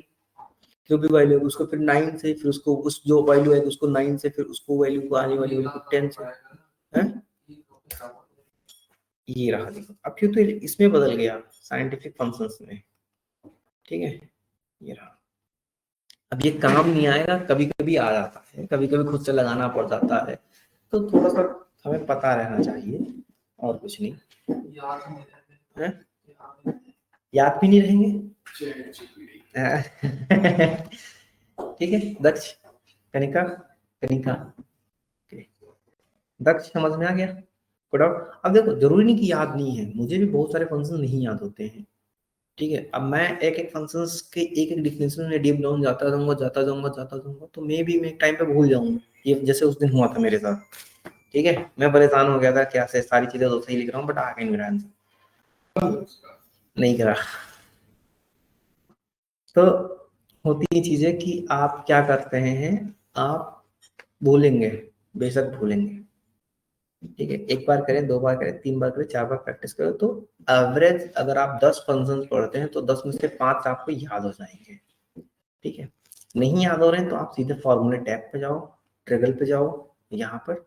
जो भी वैल्यू उसको फिर 9 से, फिर उसको उस जो वैल्यू है उसको 9 से, फिर उसको वैल्यू को आने वाली वैल्यू को 10 से, है ये रहा। देखो अब क्यों, तो इसमें बदल गया साइंटिफिक फंक्शंस में, ठीक है ये रहा। अब ये काम नहीं आएगा, कभी कभी आ जाता है, कभी कभी खुद से लगाना पड़ जाता है, तो थोड़ा सा हमें पता रहना चाहिए, और कुछ नहीं है, याद भी नहीं रहेंगे। ठीक है दक्ष, कनिका, कनिका, दक्ष समझ में आ गया। Code out. अब देखो जरूरी नहीं कि याद नहीं है, मुझे भी बहुत सारे फंक्शन नहीं याद होते हैं, ठीक है। अब मैं एक एक फंक्शंस के एक एक डिफिनेशन में डीप डाउन जाता जाऊंगा तो मैं एक टाइम पे भूल जाऊंगा। ये जैसे उस दिन हुआ था मेरे साथ, ठीक है। मैं परेशान हो गया था क्या से सारी चीजें तो सही लिख रहा हूँ बट आगे नहीं मेरा आंसर नहीं करा। तो होती ये चीजें कि आप क्या करते हैं, आप भूलेंगे, बेशक भूलेंगे, ठीक है। एक बार करें, दो बार करें, तीन बार करें, चार बार प्रैक्टिस करो तो एवरेज अगर आप 10 फंक्शंस पढ़ते हैं तो 10 में से 5 आपको याद हो जाएंगे, ठीक है। नहीं याद हो रहे हैं तो आप सीधे फॉर्मूले टैब पे जाओ, ट्रिगल पे जाओ, यहाँ पर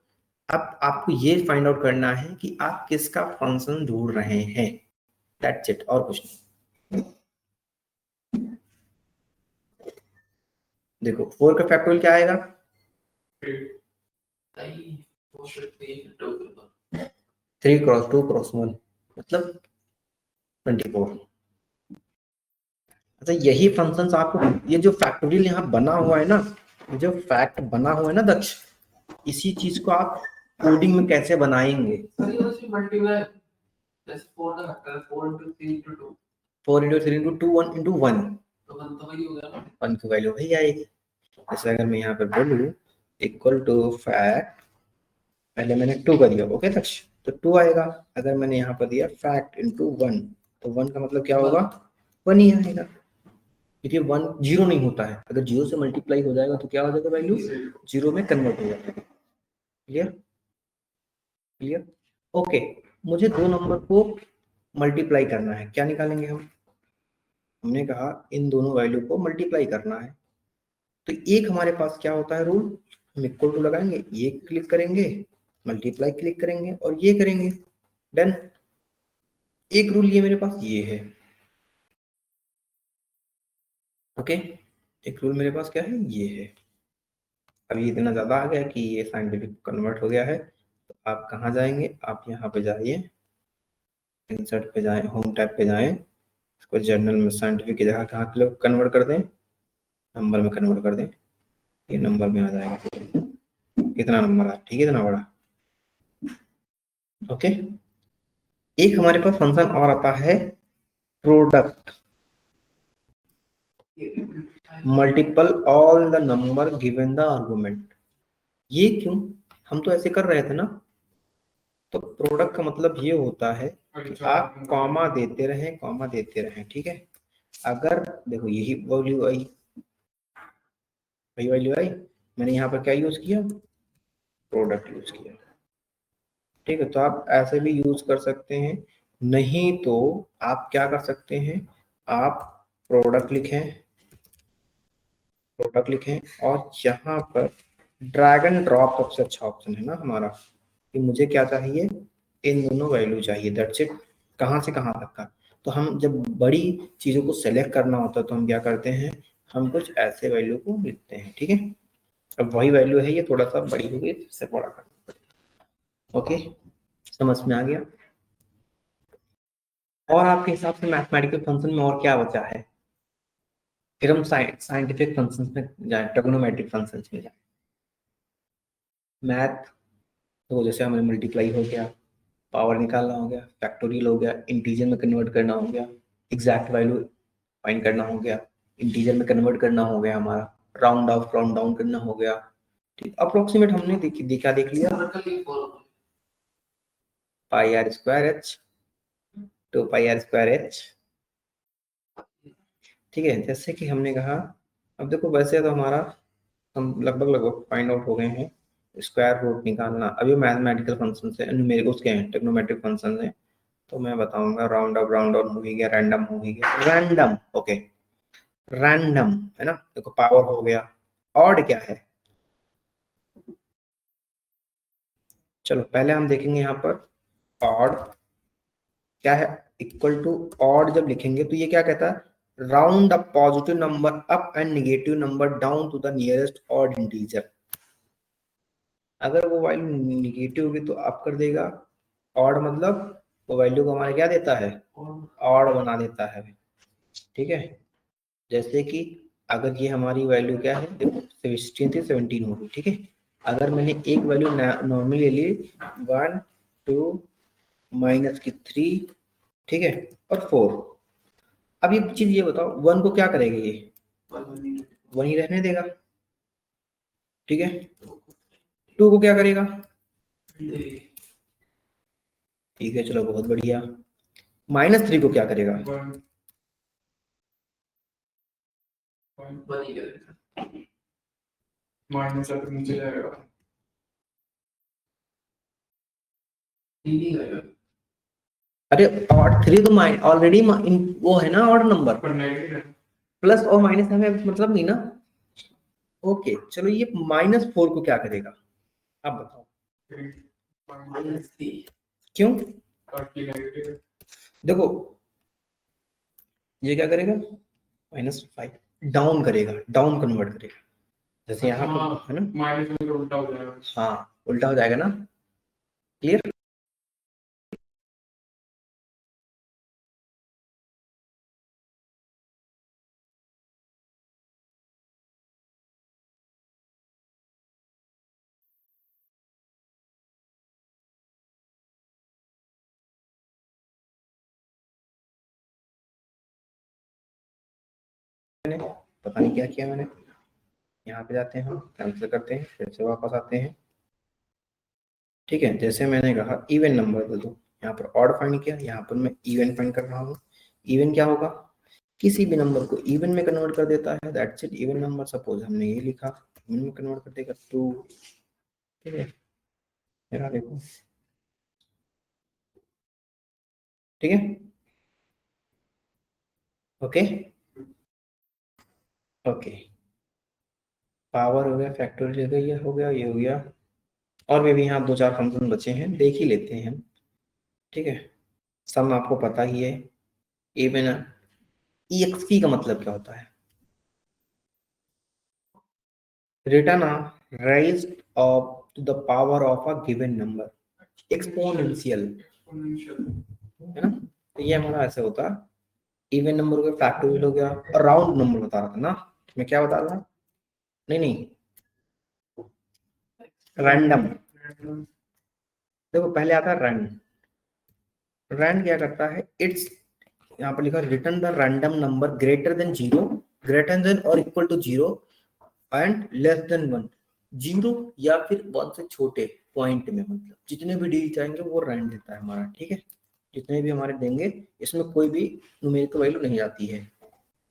अब आपको ये फाइंड आउट करना है कि आप किसका फंक्शन ढूंढ रहे हैं, दैट्स इट, और कुछ नहीं। देखो 4 का फैक्टोरियल क्या आएगा, 3 क्रॉस 2 क्रॉस 1 मतलब 24। अच्छा यही फंक्शंस आपको, ये जो फैक्टोरियल यहाँ बना हुआ है ना, जो फैक्ट बना हुआ है ना दक्ष, इसी चीज को आप कोडिंग में कैसे बनाएंगे। 4 इंटू 3 इंटू 2 1 इंटू 1 1 की वैल्यू वही आएगी। जैसे अगर मैं यहाँ पे बोलूँ इक्वल टू फैक्ट, पहले मैंने 2 कर दिया, ओके दक्ष, तो 2 आएगा। अगर मैंने यहाँ पर दिया फैक्ट इंटू 1 तो 1 का मतलब क्या होगा, 1 ही आएगा, क्योंकि 1 जीरो नहीं होता है, अगर जीरो से मल्टीप्लाई हो जाएगा तो क्या हो जाएगा, वैल्यू जीरो में कन्वर्ट हो जाएगा। Clear clear, okay. मुझे दो नंबर को मल्टीप्लाई करना है, क्या निकालेंगे हम, हमने कहा इन दोनों वैल्यू को मल्टीप्लाई करना है। तो एक हमारे पास क्या होता है रूल, हम इक्वल टू लगाएंगे, ये क्लिक करेंगे, मल्टीप्लाई क्लिक करेंगे और ये करेंगे, डन। एक रूल ये मेरे पास ये है, ओके। एक रूल मेरे पास क्या है, ये है। अभी इतना ज्यादा आ गया कि ये साइंटिफिक कन्वर्ट हो गया है, तो आप कहाँ जाएंगे, आप यहाँ पे जाइए, इंसर्ट पे जाएं, होम टैब पे जाएं, इसको जर्नल में साइंटिफिक की जगह कहाँ कन्वर्ट कर दें, नंबर में कन्वर्ट कर दें, ये नंबर में आ जाएगा। कितना नंबर है, ठीक है, इतना बड़ा, ओके। एक हमारे पास फंक्शन और आता है product, multiple all the number given the argument. ये क्यों, हम तो ऐसे कर रहे थे ना। तो प्रोडक्ट का मतलब ये होता है कि आप कॉमा देते रहें, कॉमा देते रहें, ठीक है। अगर देखो यही वैल्यू आई, वही वैल्यू आई, मैंने यहाँ पर क्या यूज किया, प्रोडक्ट यूज किया, ठीक है। तो आप ऐसे भी यूज कर सकते हैं, नहीं तो आप क्या कर सकते हैं, आप प्रोडक्ट लिखें, प्रोडक्ट लिखें और यहाँ पर ड्रैग एंड ड्रॉप सबसे अच्छा ऑप्शन है ना हमारा, कि मुझे क्या चाहिए, इन दोनों वैल्यू चाहिए, दैट्स इट। कहाँ से कहाँ तक का, तो हम जब बड़ी चीजों को सेलेक्ट करना होता है तो हम क्या करते हैं, हम कुछ ऐसे वैल्यू को लिखते हैं, ठीक है। अब वही वैल्यू है, ये थोड़ा सा बड़ी हो गई, इससे बड़ा करना पड़ेगा, ओके, समझ में आ गया। और आपके हिसाब से मैथमेटिकल फंक्शन में और क्या बचा है, फिर हम साइंटिफिक फंक्शंस में जाए, ट्रिग्नोमेट्रिक फंक्शंस में जाए। मैथ तो जैसे हमें मल्टीप्लाई हो गया, पावर निकालना हो गया, फैक्टोरियल हो गया, इंटीजर में कन्वर्ट करना हो गया, एग्जैक्ट वैल्यू फाइंड करना हो गया, इंटीजर में कन्वर्ट करना हो गया हमारा, राउंड ऑफ राउंड डाउन करना हो गया, ठीक। अप्रोक्सीमेट हमने देख लिया, pi R square H, 2 pi R square H, ठीक है। जैसे कि हमने कहा, अब देखो वैसे तो हमारा हम लगभग लगभग फाइंड आउट हो गए हैं, स्क्वायर रूट निकालना अभी मैथमेटिकल फंक्शन है, मेरे उसके हैं ट्रिग्नोमेट्रिक फंक्शन है। तो मैं बताऊंगा राउंड अप राउंड डाउन हो ही गया, रैंडम हो ही गया, रैंडम, ओके, रैंडम है ना। देखो पावर हो गया, ऑड क्या है, चलो पहले हम देखेंगे यहाँ पर ऑड क्या है, इक्वल टू ऑड जब लिखेंगे तो ये क्या कहता है, round up positive number up and negative number down to the nearest odd integer. अगर वो वैल्यू निगेटिव होगी तो अप कर देगा, ऑड मतलब वो वैल्यू को हमारे क्या देता है, ऑड बना देता है, ठीक है। जैसे कि अगर ये हमारी वैल्यू क्या है, देखो 16 थी 17 होगी, ठीक है। अगर मैंने एक वैल्यू नॉर्मली ले ली 1 2 माइनस की 3, ठीक है, और 4। अब ये चीज ये बताओ 1 को क्या करेगा, ये 1 ही रहने देगा, ठीक है। 2 को क्या करेगा, ठीक है, चलो बहुत बढ़िया। -3 को क्या करेगा, माइनस से नीचे जाएगा। अरे ऑड 3 तो ऑलरेडी वो है ना ऑड नंबर, पर नेगेटिव है। प्लस और माइनस हमें मतलब नहीं ना। ओके चलो, ये -4 को क्या करेगा, आप बताओ क्यों। काफी नेगेटिव है। देखो ये क्या करेगा, -5 डाउन करेगा, डाउन कन्वर्ट करेगा, जैसे यहाँ पर है ना, माइनस में तो उल्टा हो जाएगा। हाँ उल्टा हो जाएगा ना, क्लियर। पता नहीं क्या किया मैंने, यहाँ पे जाते हैं हम, कैंसिल करते हैं, फिर से वापस आते हैं, ठीक है। जैसे मैंने कहा इवन नंबर दे दो, यहाँ पर ऑड फाइंड किया, यहाँ पर मैं इवन फाइंड कर रहा हूँ। इवन क्या होगा, किसी भी नंबर को इवन में कन्वर्ट कर देता है, that's it even number. Suppose हमने ये लिखा, इवन में कन्वर्ट कर देगा 2, ठीक है, मेरा देखो, ठीक है, ओके ओके। पावर हो गया, फैक्टोरियल हो गया, ये हो गया, ये हो गया, और भी यहाँ 2-4 फंक्शन बचे हैं, देख ही लेते हैं हम, ठीक है। सम आपको पता ही है, इवन EXP का मतलब क्या होता है, return raise of to the power of a given number, exponential, है ना। तो ये हमारा ऐसे होता है, इवन नंबर हो गया, फैक्टोरियल हो गया, और राउंड नंबर बता रहा था ना मैं, क्या बता रहा था, नहीं नहीं, रैंडम। देखो पहले आता है रैंड, रैंड क्या करता है, इट्स, यहाँ पर लिखा return the random number greater than 0, greater than और equal to 0 and less than 1, 0 या फिर 1 से छोटे पॉइंट में, मतलब जितने भी डिजिट आएंगे वो रैंड देता है हमारा, ठीक है। जितने भी हमारे देंगे, इसमें कोई भी न्यूमेरिकल वैल्यू नहीं आती है,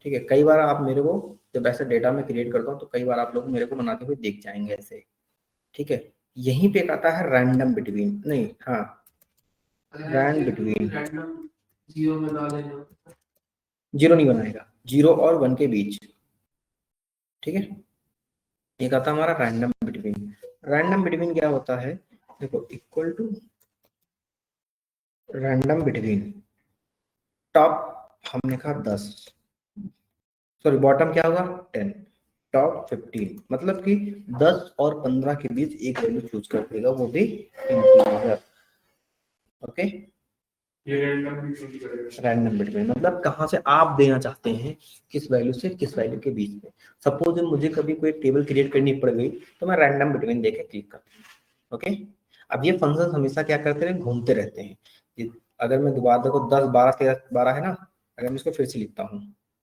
ठीक है। कई बार आप मेरे को, जब ऐसे डेटा में क्रिएट करता हूँ तो कई बार आप लोग मेरे को बनाते हुए देख जाएंगे ऐसे, ठीक है। यहीं पे एक आता है रैंडम बिटवीन, नहीं हाँ, रैंड बिटवीन, जीरो नहीं बनाएगा, 0 और 1 के बीच, ठीक है। एक आता है हमारा रैंडम बिटवीन। रैंडम बिटवीन क्या होता है, देखो equal to random between, top हमने कहा 10, सॉरी बॉटम क्या होगा 10, टॉप 15, मतलब कि 10 और 15 के बीच एक वैल्यू चूज कर देगा, वो भी इंटीजर, ओके। ये रैंडम भी चूज करेगा। रैंडम बिटवीन मतलब कहाँ से आप देना चाहते हैं, किस वैल्यू से किस वैल्यू के बीच में। सपोज मुझे कभी कोई टेबल क्रिएट करनी पड़ गई, तो मैं रैंडम बिटवीन देके क्लिक करता हूँ, ओके। अब ये फंक्शन हमेशा क्या करते हैं, घूमते रहते हैं। अगर मैं दोबारा देखो 10 12 13 12 है ना, अगर मैं इसको फिर से लिखता हूँ,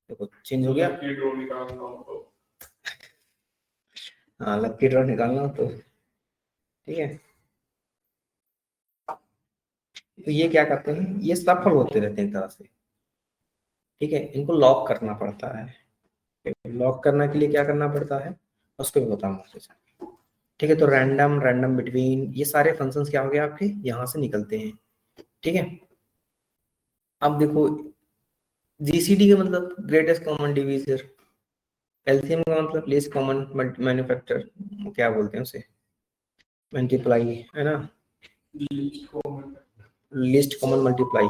देखो चेंज हो गया, लकी ड्रॉ निकालना हो तो। हाँ लकी ड्रॉ निकालना हो तो, ठीक है। तो ये क्या करते हैं, ये सफल होते रहते हैं एक तरह से, ठीक है। इनको लॉक करना पड़ता है, लॉक करने के लिए क्या करना पड़ता है, उसको भी बताऊंगा, ठीक है। तो रैंडम, रैंडम बिटवीन, ये सारे फंक्शंस क्या हो गए आपके, यहाँ से निकलते हैं, ठीक है। अब देखो जीसीडी का मतलब ग्रेटेस्ट कॉमन डिवीजर, एलसीएम का मतलब लीस्ट कॉमन मैन्युफैक्चर, क्या बोलते हैं उसे, मल्टीप्लाई, है ना, लीस्ट कॉमन मल्टीप्लाई,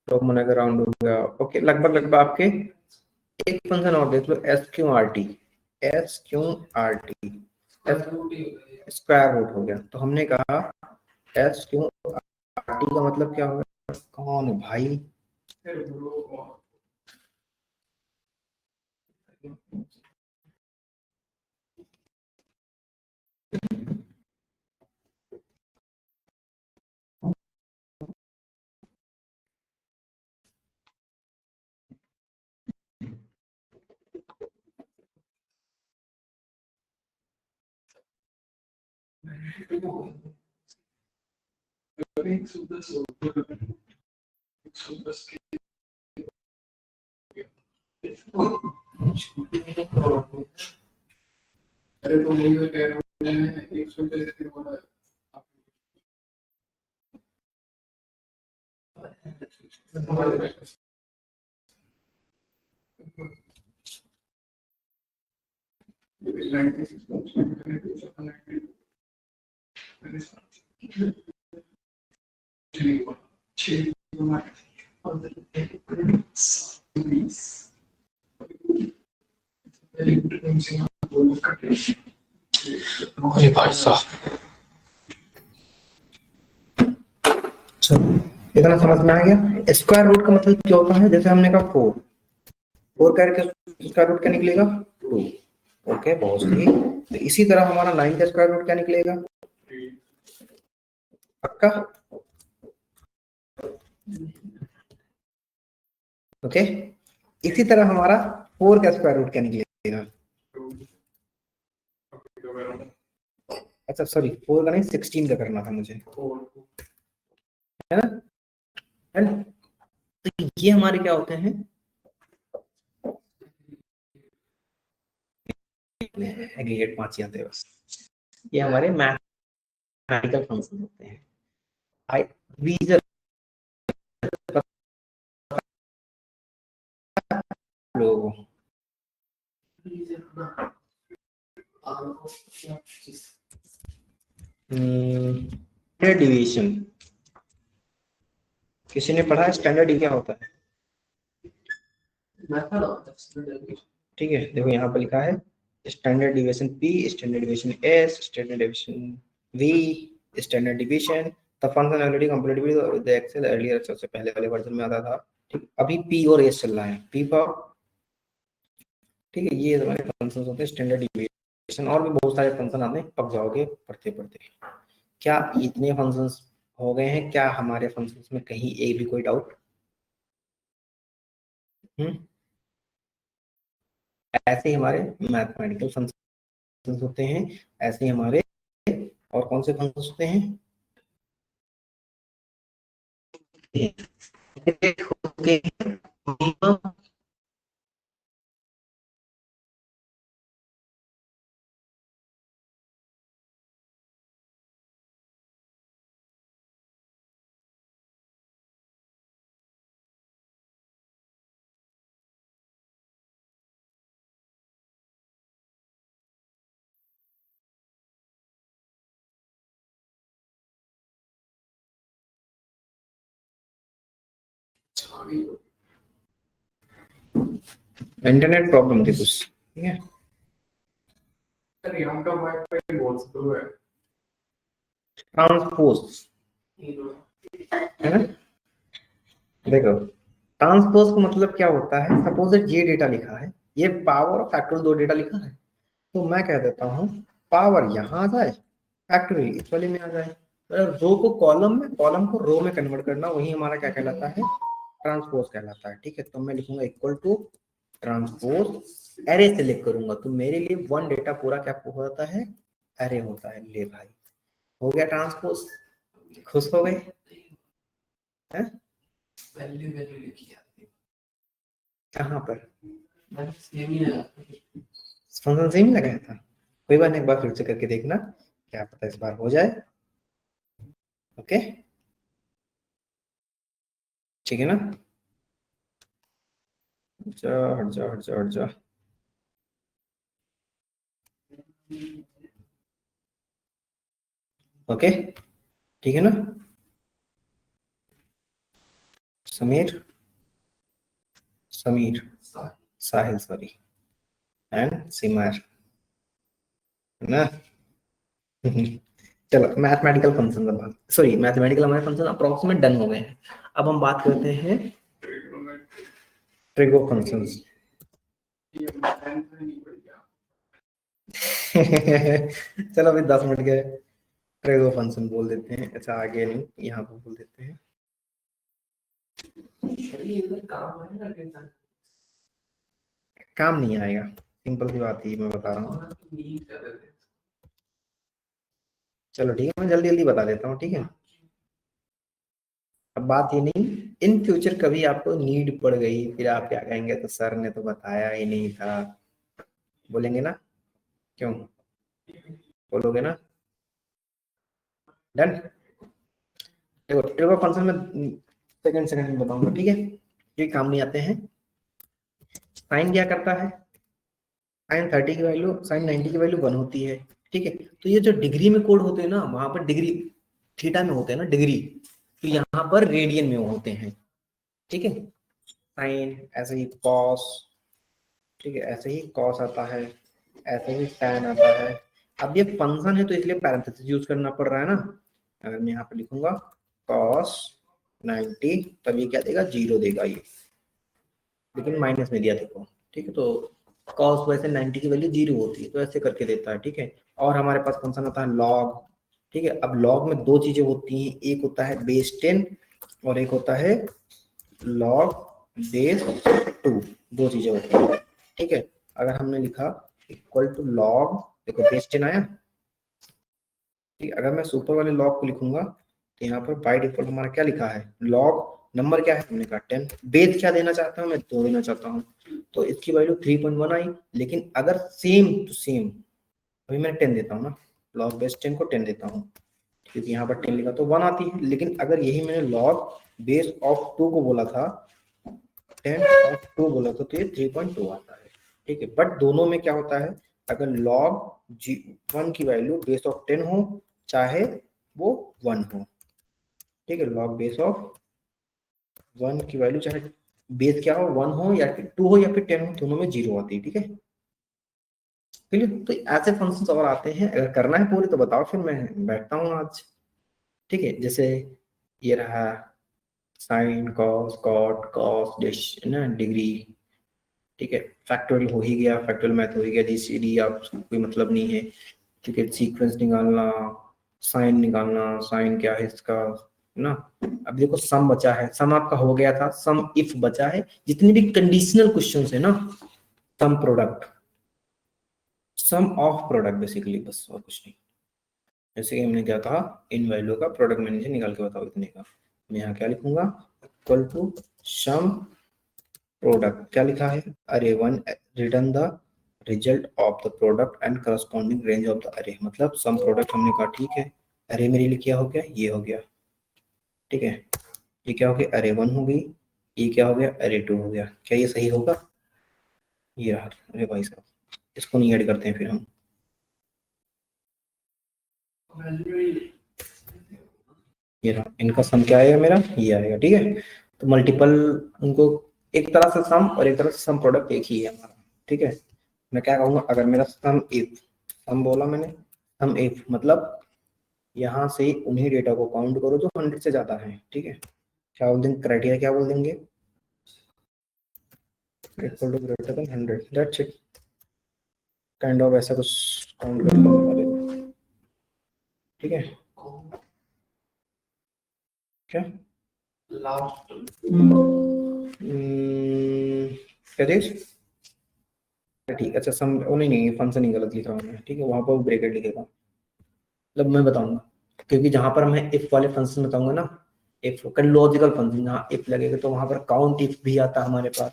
लॉग मन अगर राउंड हो गया, ओके। लगभग लगभग आपके, एक फंक्शन और देख लो, S Q R T, S Q R T, square root हो गया। तो हमने कहा एस क्यू आर टी का मतलब क्या होगा, कौन है भाई, अरे तो नहीं कह रहे हैं 110 के बोला अरे भाई साहब चलो इतना समझ में आ गया। स्क्वायर रूट का मतलब क्या होता है, जैसे हमने कहा 4, 4 का स्क्वायर रूट क्या निकलेगा 2। ओके बहुत सही। तो इसी तरह हमारा 9 का स्क्वायर रूट क्या निकलेगा, पक्का। ओके इसी तरह हमारा 4 का स्क्वायर रूट क्या निकलेगा, अच्छा सॉरी 4 का नहीं 16 का करना था मुझे, है ना, है ना। तो ये हमारे क्या होते हैं, एग्रीगेट 5 ही आते हैं बस। ये हमारे मैथमेटिकल फंक्शन होते हैं। आई वीजर लोगों को स्टैंडर्ड डिवीजन किसी ने पढ़ा है, स्टैंडर्ड क्या होता है, ठीक है। देखो यहाँ पर लिखा है standard division P, standard division S, standard division V, standard division. The function already completed with the Excel earlier, सबसे पहले वाले वर्जन में आता था, ठीक। अभी पी और एस चल रहा है, पी फॉर, ठीक है। ये हमारे फंक्शंस होते हैं स्टैंडर्ड डिवीजन। और भी बहुत सारे फंक्शन आते हैं, पक जाओगे पढ़ते पढ़ते। क्या इतने फंक्शंस हो गए हैं, क्या हमारे फंक्शंस में कहीं एक भी कोई डाउट? ऐसे ही हमारे मैथमेटिकल फंक्शंस होते हैं, ऐसे ही हमारे और कौन से फंक्शंस होते हैं, इंटरनेट प्रॉब्लम थी कुछ, ठीक है। यहाँ का वाईफाई बहुत स्लो है। ट्रांसपोज, है ना, देखो ट्रांसपोज का मतलब क्या होता है, सपोज ये डेटा लिखा है, ये पावर और फैक्टोरियल दो डेटा लिखा है, तो मैं कह देता हूँ पावर यहाँ आ जाए, फैक्टोरियल इस वाले में आ जाए। रो को कॉलम में, कॉलम को रो में कन्वर्ट करना, वही हमारा क्या कहलाता है, ट्रांसपोज कहलाता है, ठीक है। तो मैं लिखूंगा equal to transpose, array select करूंगा, तो मेरे लिए वन डेटा पूरा क्या होता है, एरे होता है। ले भाई हो गया ट्रांसपोज, खुश हो गए हैं? कहाँ पर फंक्शन सेम ही लगाया था, कोई बात नहीं, एक बार फिर से करके देखना, क्या पता इस बार हो जाए। ओके ठीक है ना, जा हट जा हट जा हट जा। ओके ठीक है ना, समीर, समीर साहिल सॉरी, एंड सिमर, है ना। चलो मैथमेटिकल फंक्शन का बात, सॉरी मैथमेटिकल हमारे फंक्शन अप्रोक्सीमेट डन हो गए हैं। अब हम बात करते हैं ट्रिगो फंक्शंस। चलो अभी 10 मिनट गए, ट्रिगो फंक्शन बोल देते हैं, अच्छा आगे नहीं यहाँ पर बोल देते हैं। काम नहीं आएगा, सिंपल सी बात ही मैं बता रहा हूँ। चलो ठीक है, मैं जल्दी जल्दी बता देता हूँ, ठीक है। अब बात ये नहीं, इन फ्यूचर कभी आपको नीड पड़ गई, फिर आप क्या कहेंगे, तो सर ने तो बताया ही नहीं था, बोलेंगे ना? क्यों बोलोगे ना? डन। देखो ट्रिगर फंक्शन में सेकंड सेकंड में बताऊंगा, ठीक है, ये काम नहीं आते हैं। साइन क्या करता है, साइन 30 की वैल्यू, साइन 90 की वैल्यू 1 होती है, ठीक है। तो ये जो डिग्री में कोड होते हैं ना, वहां पर डिग्री थीटा में होते हैं ना डिग्री, तो यहाँ पर रेडियन में होते हैं, ठीक है। साइन ऐसे ही कॉस, ठीक है, ऐसे ही कॉस आता है, ऐसे ही tan आता है। अब ये फंक्शन है तो इसलिए पैरेंथेसिस यूज करना पड़ रहा है ना। अगर मैं यहाँ पे लिखूंगा cos 90, तब ये क्या देगा, 0 देगा ये, लेकिन माइनस में दिया देखो, ठीक है। तो cos वैसे 90 की वैल्यू 0 होती है, तो ऐसे करके देता है, ठीक है। और हमारे पास फंक्शन आता है log, ठीक है। अब log में दो चीजें होती हैं, एक होता है बेस 10 और एक होता है log बेस 2, दो चीजें होती हैं, ठीक है। अगर हमने लिखा इक्वल टू log, देखो बेस 10 आया, ठीक है। अगर मैं सुपर वाले log को लिखूंगा तो यहाँ पर बाय डिफॉल्ट हमारा क्या लिखा है, log नंबर क्या है, हमने कहा 10, बेस क्या देना चाहता हूँ मैं, 2 देना चाहता हूँ, तो इसकी वैल्यू 3.1 आई। लेकिन अगर सेम टू सेम, अभी मैं 10 देता हूँ ना, log बेस 10 को 10 देता हूँ, क्योंकि यहाँ पर 10 लिखा तो 1 आती है। लेकिन अगर यही मैंने log बेस ऑफ 2 को बोला था, 10 ऑफ 2 बोला था, तो ये 3.2 आता है, ठीक है। बट दोनों में क्या होता है, अगर log 1 की वैल्यू बेस ऑफ 10 हो, चाहे वो 1 हो, ठीक है। log बेस ऑफ 1 की वैल्यू चाहे बेस क्या हो, 1 हो या फिर 2 हो या फिर 10 हो, दोनों में 0 आती है, ठीक है। चलिए, तो ऐसे फंक्शंस और आते हैं, अगर करना है पूरी तो बताओ, फिर मैं बैठता हूँ आज, ठीक है। जैसे ये रहा साइन कॉस कॉट कॉस डिश ना डिग्री, ठीक है। फैक्टोरियल हो ही गया, फैक्टोरियल मैथ हो ही गया, जीसीडी आप कोई मतलब नहीं है, ठीक है। सीक्वेंस निकालना, साइन निकालना, साइन क्या है इसका ना। अब देखो सम बचा है, सम आपका हो गया था, सम इफ बचा है, जितनी भी कंडीशनल क्वेश्चंस है ना, sum product, sum of product basically, बस और कुछ नहीं। जैसे कि हमने क्या कहा, इन वैल्यू का प्रोडक्ट मैनेजर निकाल के बताओ इतने का, मैं यहाँ क्या लिखूंगा, इक्वल टू सम प्रोडक्ट, क्या लिखा है, अरे one return the result of the product and corresponding range of the अरे, मतलब सम प्रोडक्ट हमने कहा, ठीक है। अरे मेरे लिए क्या हो गया, ये हो गया, ठीक है। ये क्या हो गया, अरे 1 हो गई, ये क्या हो गया, अरे 2 हो गया। क्या ये सही होगा, ये रहा, अरे भाई साहब, इसको नहीं ऐड करते हैं फिर हम, ये रहा, इनका सम क्या आएगा मेरा, ये आएगा, ठीक है। तो मल्टीपल, उनको एक तरह से सम और एक तरह से सम प्रोडक्ट एक ही है हमारा, ठीक है। मैं क्या कहूंगा, अगर मेरा सम इफ, सम बोला मैंने, सम इफ मतलब यहाँ से उन्हीं डेटा को काउंट करो जो 100 से ज्यादा है, ठीक है। क्या बोल देंगे, क्राइटेरिया क्या बोल देंगे, equal to greater than 100, that's it, kind of ऐसा कुछ काउंट कर, ठीक है। क्या लास्ट क्या चीज, ठीक है, अच्छा सम, ओ नहीं नहीं, फंक्शन ही गलत लिखा मैंने, ठीक है, वहां पर ब्रैकेट लिखेगा, मतलब मैं बताऊंगा, क्योंकि जहां पर मैं इफ वाले फंक्शन बताऊंगा ना, इफ का लॉजिकल फंक्शन जहाँ इफ लगेगा, तो वहां पर काउंट इफ भी आता है हमारे पास,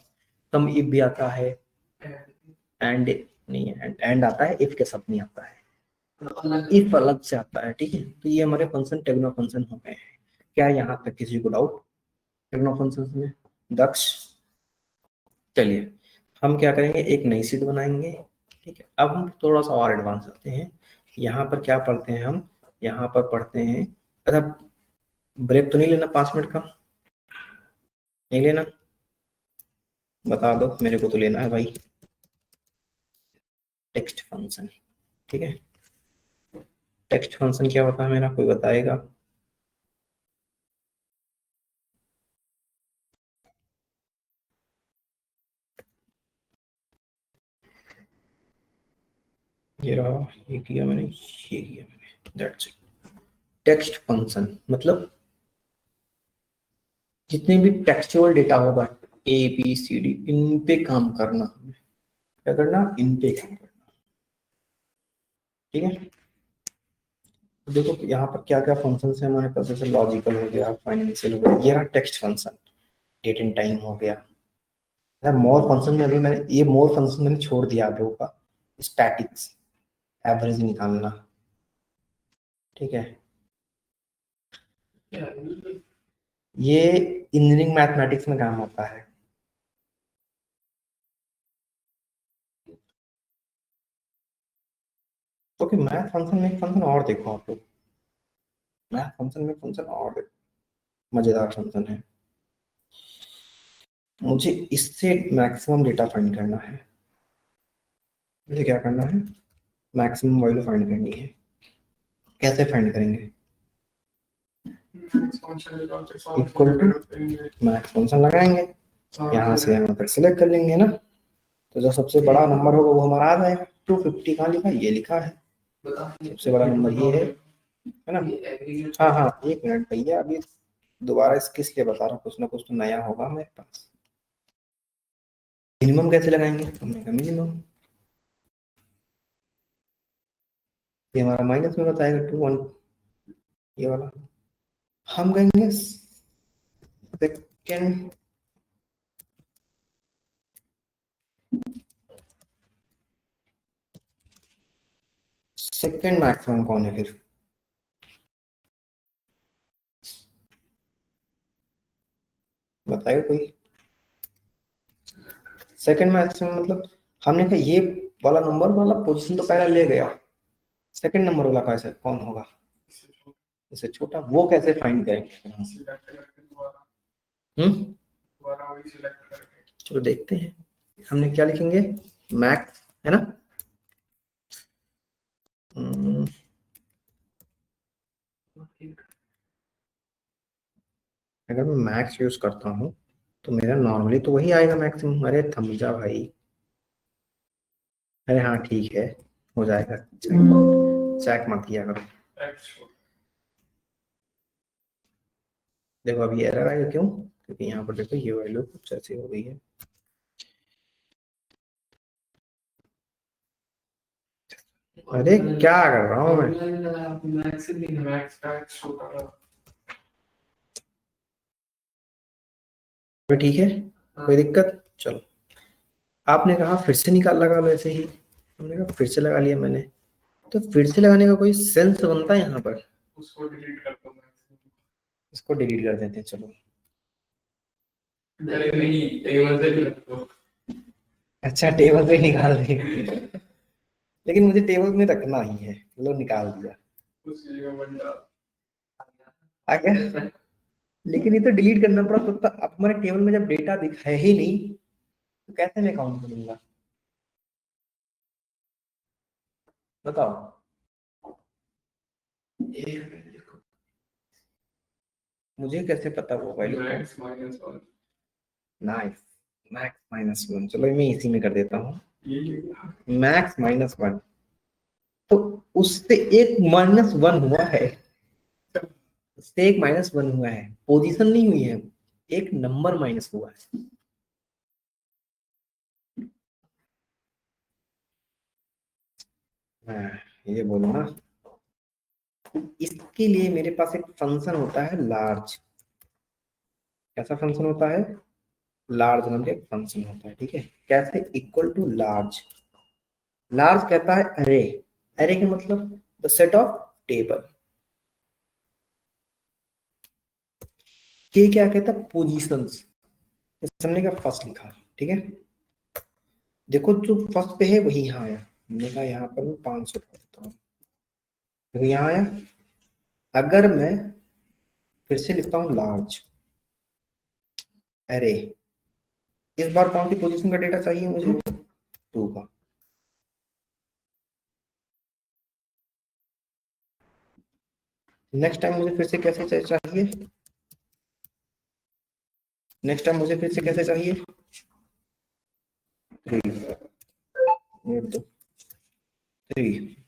सम इफ भी आता है, एंड नहीं है, एंड आता है, इफ के साथ नहीं आता है, इफ अलग से आता है, ठीक है। तो ये हमारे फंक्शन टेग्नो फंक्शन हो गए हैं। क्या यहाँ तक किसी को डाउट टेग्नो फंक्शन में, दक्ष? चलिए, हम क्या करेंगे, एक नई सीट बनाएंगे, ठीक है। अब हम थोड़ा सा और एडवांस होते हैं, यहाँ पर क्या पढ़ते हैं हम, यहाँ पर पढ़ते हैं, अच्छा ब्रेक तो नहीं लेना 5 मिनट का, नहीं लेना, बता दो, मेरे को तो लेना है भाई। टेक्स्ट फंक्शन, ठीक है, टेक्स्ट फंक्शन क्या होता है मेरा, कोई बताएगा? ये रहा, ये किया मैंने, ये किया मैंने, दैट्स इट। टेक्स्ट फंक्शन मतलब जितने भी टेक्सचुअल डेटा होगा, ए बी सी डी, इन पे काम करना, क्या करना, इन पे काम करना, ठीक है। तो देखो यहाँ पर क्या क्या फंक्शन है हमारे पास, जैसे लॉजिकल हो गया, फाइनेंशियल हो गया, ये रहा text function, date and time हो गया। मोर फंक्शन में अभी मैंने ये मोर फंक्शन मैंने छोड़ दिया आप लोगों का, स्टैटिक्स, एवरेज निकालना, ठीक है। ये इंजीनियरिंग मैथमेटिक्स में काम आता है। तो फिर मैथ फंक्शन में एक फंक्शन और देखो आप लोग, मैथ फंक्शन में फंक्शन और देखो, मजेदार फंक्शन है। मुझे इससे मैक्सिमम डेटा फाइंड करना है। मुझे क्या करना है, मैक्सिमम वैल्यू फाइंड करनी है। कैसे फाइंड करेंगे, इक्वल टू मैक्स फंक्शन लगाएंगे, यहाँ से यहाँ तक सिलेक्ट कर लेंगे ना, तो जो सबसे बड़ा नंबर होगा वो हमारा आ जाएगा। 250 कहाँ लिखा है, ये लिखा है, सबसे बड़ा नंबर ये है ना। हाँ हाँ, एक मिनट भैया, अभी दोबारा इस किस लिए बता रहा हूँ, कुछ ना कुछ तो नया होगा मेरे पास। मिनिमम कैसे लगाएंगे, हमने कहा मिनिमम, ये हमारा माइनस में बताएगा 2 1, ये वाला हम कहेंगे सेकेंड, सेकेंड मैक्सिमम कौन है फिर, बताएगा कोई। सेकेंड मैक्सिमम मतलब हमने कहा ये वाला नंबर वाला पोजीशन तो पहले ले गया, सेकंड नंबर वाला कैसे कौन होगा, इससे छोटा, वो कैसे फाइंड करेंगे। चलो देखते हैं, हमने क्या लिखेंगे, मैक्स है ना। अगर मैं मैक्स यूज करता हूँ तो मेरा नॉर्मली तो वही आएगा मैक्सिमम। अरे थम जा भाई, अरे हाँ ठीक है, हो जाएगा, चेक मत किया करो। देखो अभी एरर आएगा, क्यों, क्योंकि यहाँ पर देखो ये वैल्यू कुछ ऐसी हो गई है। अरे क्या कर रहा हूँ मैं, तो ठीक है, कोई दिक्कत। चलो आपने कहा फिर से निकाल लगा लो ऐसे ही, हमने कहा फिर से लगा लिया मैंने, तो फिर से लगाने का कोई सेंस बनता है यहाँ पर। उसको डिलीट कर दो, इसको डिलीट कर देते हैं, चलो। अच्छा टेबल पे निकाल दे, लेकिन मुझे टेबल में रखना ही है, लो निकाल दिया आ गया। लेकिन ये तो डिलीट करना पड़ा, तो अब हमारे टेबल में जब डेटा दिखा है ही नहीं तो कैसे मैं काउंट करूंगा, बताओ। मुझे कैसे पता वो value, nice, max minus one, चलो मैं इसी में कर देता हूँ, मैक्स माइनस वन। तो उससे एक माइनस वन हुआ है, उससे एक माइनस वन हुआ है, पोजीशन नहीं हुई है, एक नंबर माइनस हुआ है। हाँ, ये बोलो ना, इसके लिए मेरे पास एक फंक्शन होता है लार्ज। कैसा फंक्शन होता है, लार्ज नाम का एक फंक्शन होता है, ठीक है। कैसे, इक्वल टू लार्ज, लार्ज कहता है अरे, अरे का मतलब द सेट ऑफ टेबल, के क्या कहता है, पोजीशंस, हमने का फर्स्ट लिखा, ठीक है। देखो जो फर्स्ट पे है वही यहाँ आया, हमने कहा यहाँ पर मैं 500 करता हूँ, देखो यहाँ आया। अगर मैं फिर से लिखता हूँ लार्ज अरे, इस बार कौन सी पोजीशन का डेटा चाहिए मुझे, 2 का। नेक्स्ट टाइम मुझे फिर से कैसे चाहिए, नेक्स्ट टाइम मुझे फिर से कैसे चाहिए, 3,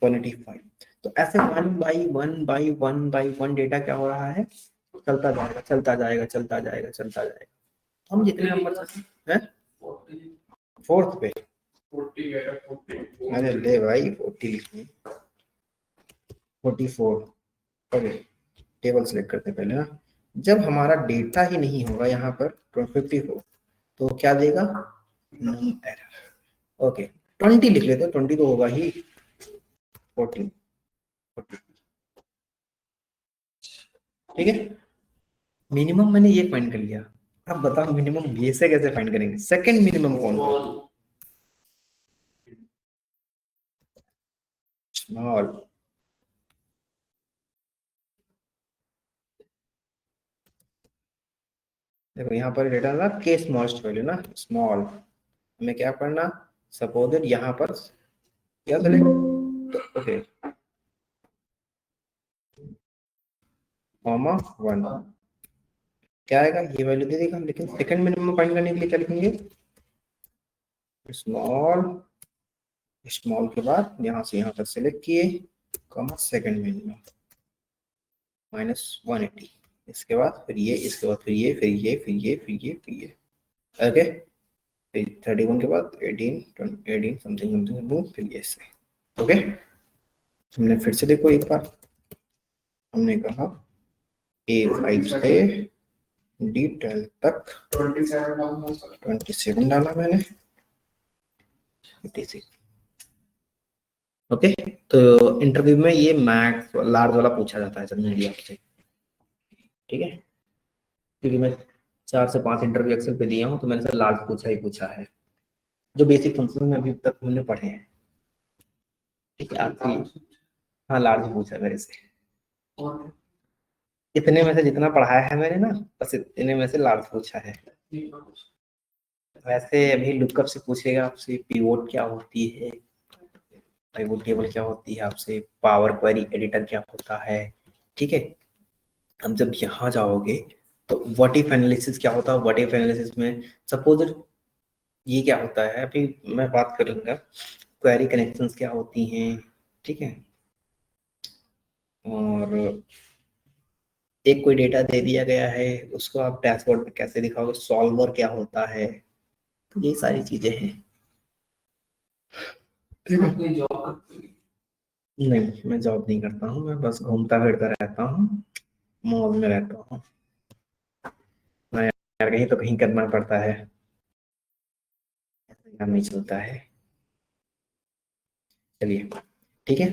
185। तो ऐसे 1 बाई 1 डेटा क्या हो रहा है, चलता जाएगा चलता जाएगा चलता जाएगा चलता जाएगा। हम जितने नंबर हैं, फोर्थ पे, अरे ले भाई 40 लिखिए, 44, ओके, टेबल सेलेक्ट करते हैं पहले ना। जब हमारा डेटा ही नहीं होगा यहाँ पर 254, तो क्या देगा? No error. ओके, 20 लिख लेते हैं, 20 तो होगा ही। 14, 40, ठीक है। मिनिमम मैंने ये फाइंड कर लिया। अब बताओ मिनिमम ये से कैसे फाइंड करेंगे? सेकंड मिनिमम कौन सा? स्मॉल। देखो यहाँ पर डेटा था के स्मॉलेस्ट वैल्यू ना, स्मॉल। हमें क्या करना? सपोज दैट यहाँ पर क्या करें? ओके, कॉमा 1 क्या आएगा? ये वैल्यू दे देगा। लेकिन सेकंड मिनिमम फाइंड करने के लिए क्या लिखेंगे? स्मॉल, स्मॉल के बाद यहाँ से यहाँ तक सेलेक्ट किए, कॉमा सेकंड मिनिमम -180। इसके बाद फिर ये, इसके बाद फिर ये, फिर ये, फिर ये, फिर ये, फिर ये। ओके, 31 के बाद 18, 18 समथिंग समथिंग, फिर ये से। ओके, हमने फिर से देखो एक बार, हमने कहा A5 से D12 तक 27 डाला मैंने, 86। ओके, तो इंटरव्यू में ये मैक्स लार्ज वाला पूछा जाता है जनरली आपसे, ठीक है। क्योंकि मैं 4 से 5 इंटरव्यू एक्सेल पे दिया हूँ, तो मैंने सर लार्ज पूछा ही पूछा है, जो बेसिक फंक्शन में अभी तक हमने पढ़े हैं, ठीक है। आपकी हाँ, लार्ज पूछा मेरे से। इतने में से जितना पढ़ाया है मैंने ना, बस इतने में से लार्ज पूछा है। वैसे अभी लुकअप से पूछेगा आपसे पिवोट क्या होती है, पिवोट टेबल क्या होती है, आपसे पावर क्वेरी एडिटर क्या होता है, ठीक है। अब जब यहाँ जाओगे तो व्हाट इफ एनालिसिस क्या होता है, व्हाट इफ एनालिसिस में सपोज ये क्या होता है, अभी मैं बात करूंगा। क्वेरी कनेक्शंस क्या होती हैं, ठीक है। और एक कोई डेटा दे दिया गया है, उसको आप डैशबोर्ड पे कैसे दिखाओगे, सॉल्वर क्या होता है, तो ये सारी चीजें हैं। नहीं, मैं जॉब नहीं करता हूँ, मैं बस घूमता फिरता रहता हूँ, मॉल में रहता हूँ। मैं यार कहीं तो कहीं करना पड़ता है, ऐसे काम नहीं चलता है। चलिए, ठीक है,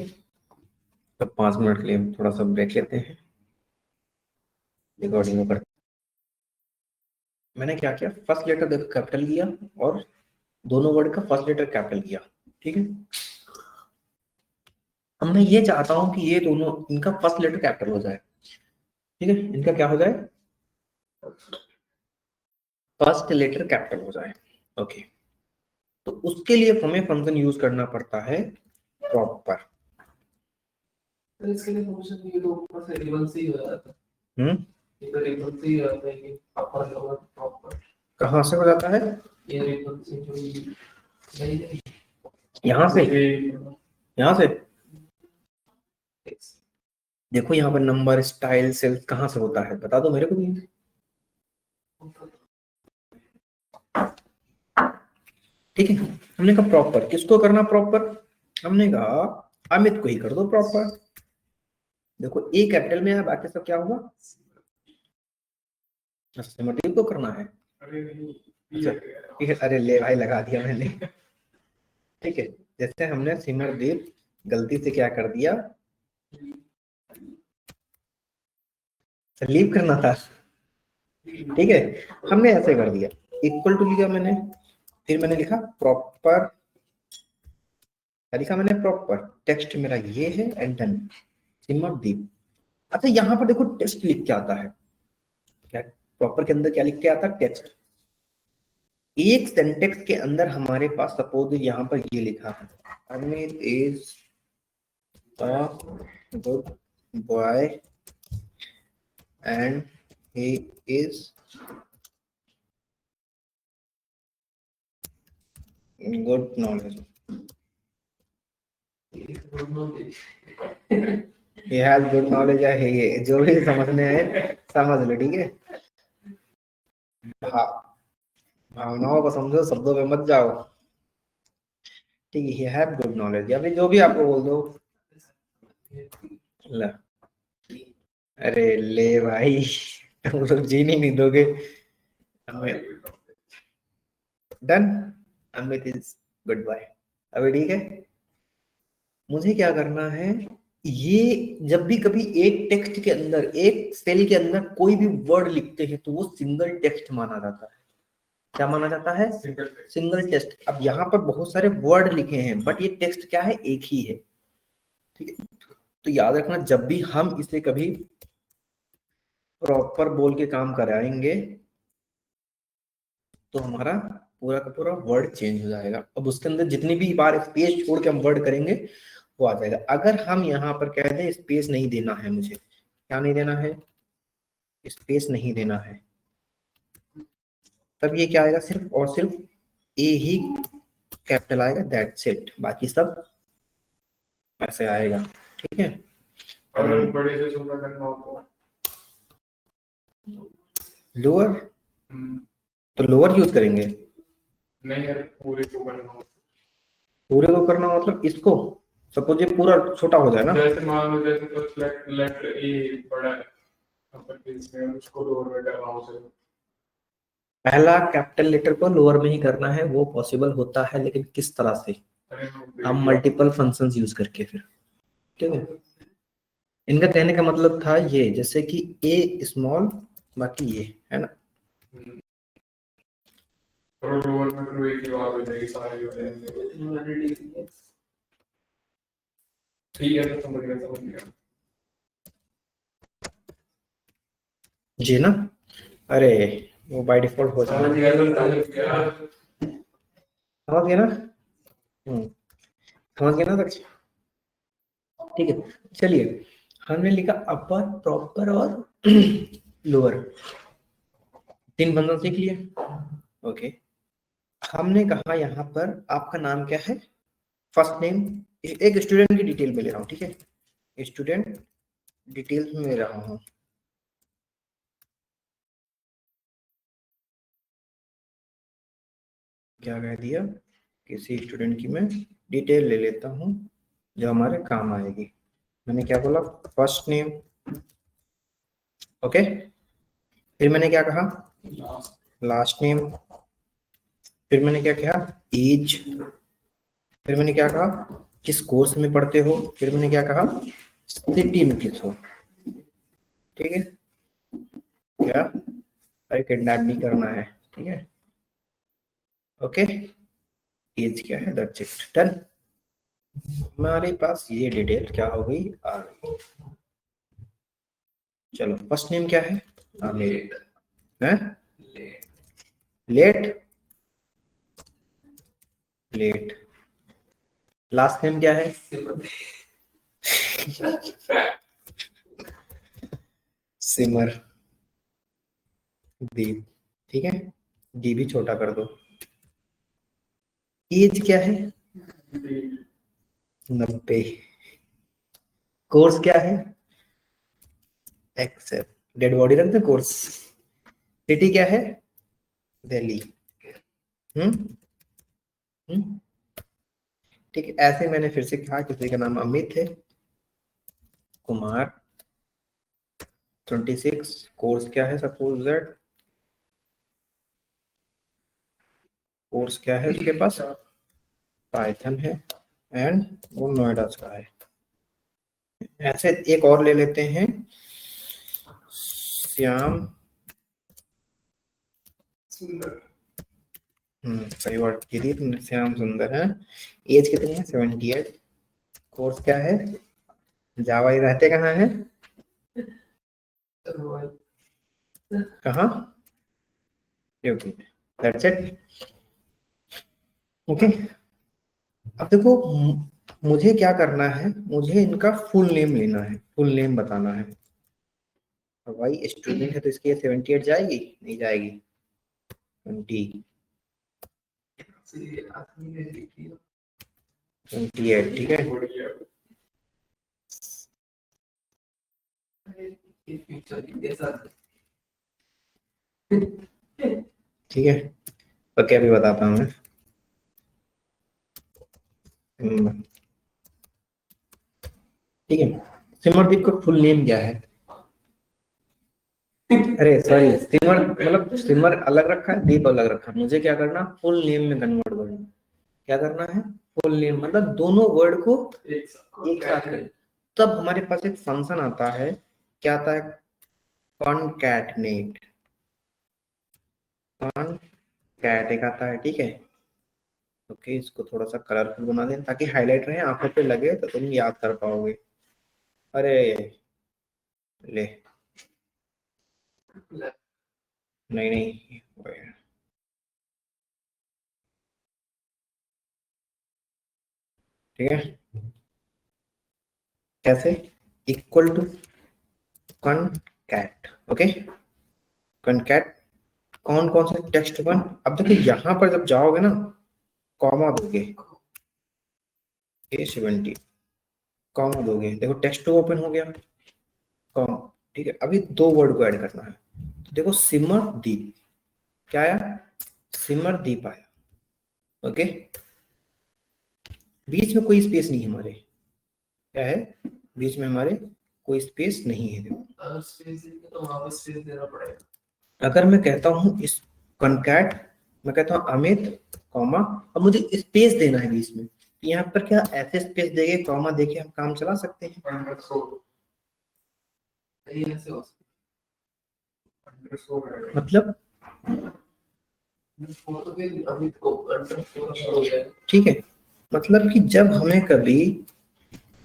तो 5 मिनट के लिए हम थोड़ा सा ब्रेक लेते हैं, रिकॉर्डिंग पर। मैंने क्या किया, फर्स्ट लेटर देखो कैपिटल किया, और दोनों वर्ड का फर्स्ट लेटर कैपिटल किया, ठीक है। अब मैं ये चाहता हूं कि ये दोनों, इनका फर्स्ट लेटर कैपिटल हो जाए, ठीक है। इनका क्या हो जाए? फर्स्ट लेटर कैपिटल हो जाए। ओके, तो उसके लिए हमें फंक्शन यूज करना पड़ता है प्रॉपर। इसके लिए फंक्शन ये तो ऊपर से रिबन से ही हो जाता हम्म, है, ये तो रिबन से ही हो जाता है कि प्रॉपर होगा प्रॉपर। कहाँ से हो जाता है? ये रिबन से जो नहीं यहाँ से, यहाँ से देखो, यहाँ पर नंबर, स्टाइल, सेल्स कहाँ से होता है, बता दो मेरे को भी। ठीक है, हमने कहा प्रॉपर, किसको करना प्रॉपर? हमने कहा अमित को ही कर दो प्रॉपर। देखो ए कैपिटल में है, बाकी सब क्या होगा? सिमरदीप को करना है। अच्छा, ठीक है, अरे ले भाई, लगा दिया मैंने। ठीक है, जैसे हमने सिमरदीप गलती से क्या कर दिया, लीव करना था, ठीक है, हमने ऐसे कर दिया, इक्वल टू लिखा मैंने, फिर मैंने लिखा प्रॉपर, क्या लिखा मैंने? प्रॉपर। टेक्स्ट मेरा ये है, एंड डन, सिमरदीप। अच्छा, यहाँ पर देखो टेक्स्ट लिख के आता है, क्या प्रॉपर के अंदर क्या लिख के आता है? टेक्स्ट। एक सेंटेक्स के अंदर हमारे पास सपोज यहाँ पर ये लिखा है, Amit is a good boy and he is good knowledge, he has good knowledge है, ये जो भी समझने आए समझ लो, ठीक है। भावनाओं को समझो, शब्दों पे मत जाओ, ठीक है। हैव गुड नॉलेज, या फिर जो भी आपको बोल दो। ला, अरे ले भाई, तुम लोग जीने नहीं दोगे हमें। Done, Amit is good bye. अभी ठीक है, मुझे क्या करना है, ये जब भी कभी एक टेक्स्ट के अंदर, एक सेल के अंदर कोई भी वर्ड लिखते हैं तो वो सिंगल टेक्स्ट माना जाता है। क्या माना जाता है? Single text. अब यहाँ पर बहुत सारे वर्ड लिखे हैं बट ये टेक्स्ट क्या है, एक ही है। ठीक है, तो याद रखना जब भी हम इसे कभी प्रॉपर बोल के काम कराएंगे तो हमारा पूरा का पूरा वर्ड चेंज हो जाएगा। अब उसके अंदर जितनी भी बार स्पेस छोड़ के हम वर्ड करेंगे वो आ जाएगा। अगर हम यहाँ पर कह दें स्पेस नहीं देना है, मुझे क्या नहीं देना है, स्पेस नहीं देना है, तब ये क्या आएगा, सिर्फ और सिर्फ ए ही कैपिटल आएगा, दैट्स इट। बाकी सब ऐसे आएगा। ठीक है, अगर बड़े से छोटा करना हो लोअर तो लोअर यूज करेंगे। नहीं यार, पूरे को करना हो, पूरे को करना मतलब इसको, सपोज ये पूरा छोटा हो जाए ना, जैसे मान लो जैसे तो लेटर ए बड़ा है अपर केस में, उसको लोअर में करना हो उसे। पहला कैपिटल लेटर को लोअर में ही करना है, वो पॉसिबल होता है, लेकिन किस तरह से, हम मल्टीपल फंक्शंस यूज करके फिर। ठीक है, इनका कहने का मतलब था ये, जैसे कि ए स्मॉल बाकी ये है ना, और लोअर में फिर एक ही बात हो जाएगी, सारे हो जाएंगे। ठीक है, तो समझ गया समझ गया। जी ना। अरे वो बाय डिफॉल्ट हो जाएगा, समझ गया तो समझ गया। समझ गया ना। समझ गया ना तक। ठीक है, चलिए हमने लिखा अपर, प्रॉपर और लोअर, तीन बंधन सीख लिए। ओके, हमने कहा यहाँ पर आपका नाम क्या है, फर्स्ट नेम, एक स्टूडेंट की डिटेल में ले रहा हूँ। ठीक है, स्टूडेंट डिटेल्स में ले रहा हूँ। क्या कह दिया, किसी स्टूडेंट की मैं डिटेल ले लेता हूँ जो हमारे काम आएगी। मैंने क्या बोला, फर्स्ट नेम। ओके, फिर मैंने क्या कहा, लास्ट नेम। फिर मैंने क्या कहा, एज। फिर मैंने क्या कहा, किस कोर्स में पढ़ते हो। फिर मैंने क्या कहा, सिटी में किस हो। ठीक है, क्या, अरे किडनैप नहीं करना है। ठीक है, ओके, एज क्या है, दैट्स इट, डन। हमारे पास ये डिटेल क्या हो गई, आ गई। चलो फर्स्ट नेम क्या है, अमित है, लेट, लेट। लास्ट नेम क्या है, सिमर, दीप। ठीक है, डी भी छोटा कर दो। एज क्या है, 90। कोर्स क्या है, एक्सेप्ट, डेड बॉडी रखते कोर्स। सिटी क्या है, दिल्ली। हम्म हम्म ठीक है, ऐसे मैंने फिर से कहा किसी का नाम अमित है, कुमार, 26, कोर्स क्या है, सपोज दैट, कोर्स क्या है उसके पास, पाइथन है, एंड वो नोएडा का है। ऐसे एक और ले लेते हैं, श्याम, सही वर्ड की थी तुमने, श्याम सुंदर है। एज कितनी है, 78। कोर्स क्या है, जावा। ये रहते कहाँ है, कहाँ, ओके, दैट्स इट। ओके, अब देखो मुझे क्या करना है, मुझे इनका फुल नेम लेना है, फुल नेम बताना है। तो भाई स्टूडेंट है तो इसकी 78 जाएगी, नहीं जाएगी, 20, 28। ठीक है, ठीक है, तो क्या भी बताता हूँ मैं। ठीक है, सिमरदीप का फुल नेम क्या है, अरे सॉरी, सिमर मतलब सिमर अलग रखा है, दीप अलग रखा है। मुझे क्या करना, फुल नेम में कन्वर्ट करना। क्या करना है, फुल नेम, मतलब दोनों वर्ड को एक साथ करें। तब हमारे पास एक फंक्शन आता है, क्या आता है, कॉनकैटनेट। कॉनकैट एक आता है, ठीक है। ओके, इसको थोड़ा सा कलरफुल बना दें ताकि हाईलाइट रहे, आंखों पे लगे तो तुम याद कर पाओगे। अरे ले, नहीं नहीं, ठीक है। कैसे, equal to concat. Okay, concat कौन कौन से टेक्स्ट वन। अब देखो यहाँ पर जब जाओगे ना, कॉमा दोगे, A70 कॉमा दोगे, देखो टेक्स्ट टू ओपन हो गया, कॉमा। ठीक है, अभी दो वर्ड को ऐड करना है। तो देखो सिमर दीप, क्या आया, सिमर दीप आया। ओके, बीच में कोई स्पेस नहीं है हमारे, क्या है, बीच में हमारे कोई स्पेस नहीं है। देखो अगर स्पेस देंगे तो वहां पर स्पेस देना पड़ेगा। अगर मैं कहता हूँ इस कॉनकैट, मैं कहता हूँ अमित कॉमा, अब मुझे स्पेस देना है बीच में, तो यहाँ पर क्या ऐसे स्पेस देके कॉमा देके हम काम चला सकते हैं। ऐसे हो मतलब तो फिर अमित को हो जाएगा। ठीक है, मतलब कि जब हमें कभी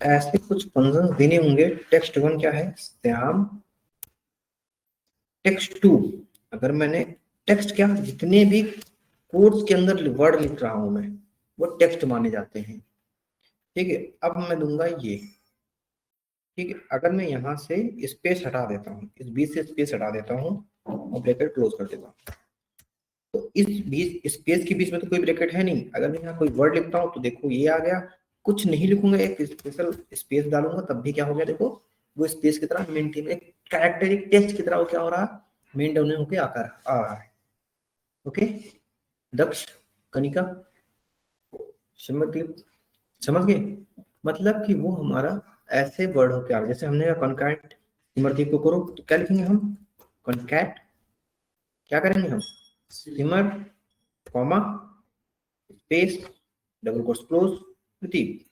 ऐसे कुछ फंक्शन देने होंगे, टेक्स्ट वन क्या है, श्याम, टेक्स्ट टू, अगर मैंने टेक्स्ट क्या, जितने भी कोड्स के अंदर वर्ड लिख रहा हूं मैं, वो टेक्स्ट माने जाते हैं। ठीक है, अब मैं दूंगा ये, ठीक है। अगर मैं यहाँ से स्पेस हटा देता हूँ, इस बीच से स्पेस हटा देता हूँ और ब्रैकेट क्लोज कर देता हूँ, तो इस बीच स्पेस के बीच में तो कोई ब्रैकेट है नहीं। अगर मैं यहाँ कोई वर्ड लिखता हूँ तो देखो ये आ गया, कुछ नहीं लिखूंगा, एक स्पेशल स्पेस डालूंगा, तब भी क्या हो गया, देखो वो स्पेस की तरह मेंटेन, एक कैरेक्टर, एक टेक्स्ट की तरह वो क्या हो रहा है, मेन डाउन होकर आकार आ रहा है। ओके, दक्ष, कनिका, सिमरदीप, समझ गए। मतलब कि वो हमारा ऐसे वर्ड हो, क्या जैसे हमने कॉन्कैट सिमरदीप को करो, तो क्या लिखेंगे हम, कॉन्कैट, क्या करेंगे हम, Simar comma space double quotes close प्रतीक।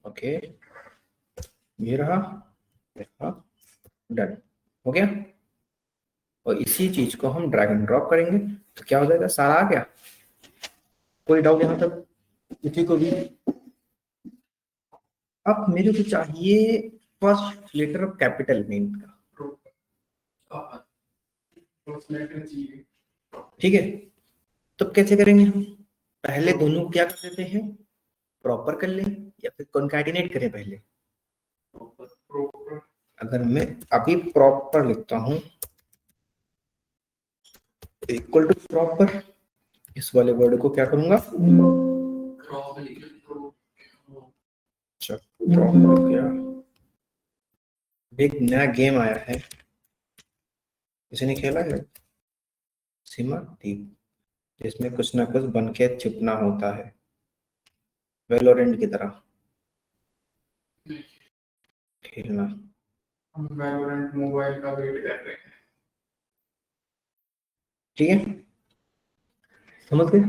ओके, ये रहा, डन, हो गया। और इसी चीज को हम ड्रैग एंड ड्रॉप करेंगे तो क्या हो जाएगा, सारा आ गया। कोई डाउट यहाँ तक किसी को भी। अब मेरे को चाहिए first letter of capital name का, ठीक है। तो कैसे करेंगे हम, पहले दोनों को क्या कर देते हैं, प्रॉपर कर लें या फिर कॉन्कैटिनेट करें पहले। अगर मैं अभी प्रॉपर लिखता हूं, इक्वल टू प्रॉपर, इस वाले वर्ड को क्या करूंगा, प्रॉपर क्या, एक नया गेम आया है, किसी ने खेला है, सीमा दीप, जिसमें कुछ ना कुछ बन के छिपना होता है, वेलोरेंट की तरह खेलना। हम वैलोरेंट मोबाइल का वेट कर रहे हैं। ठीक है, समझ गए।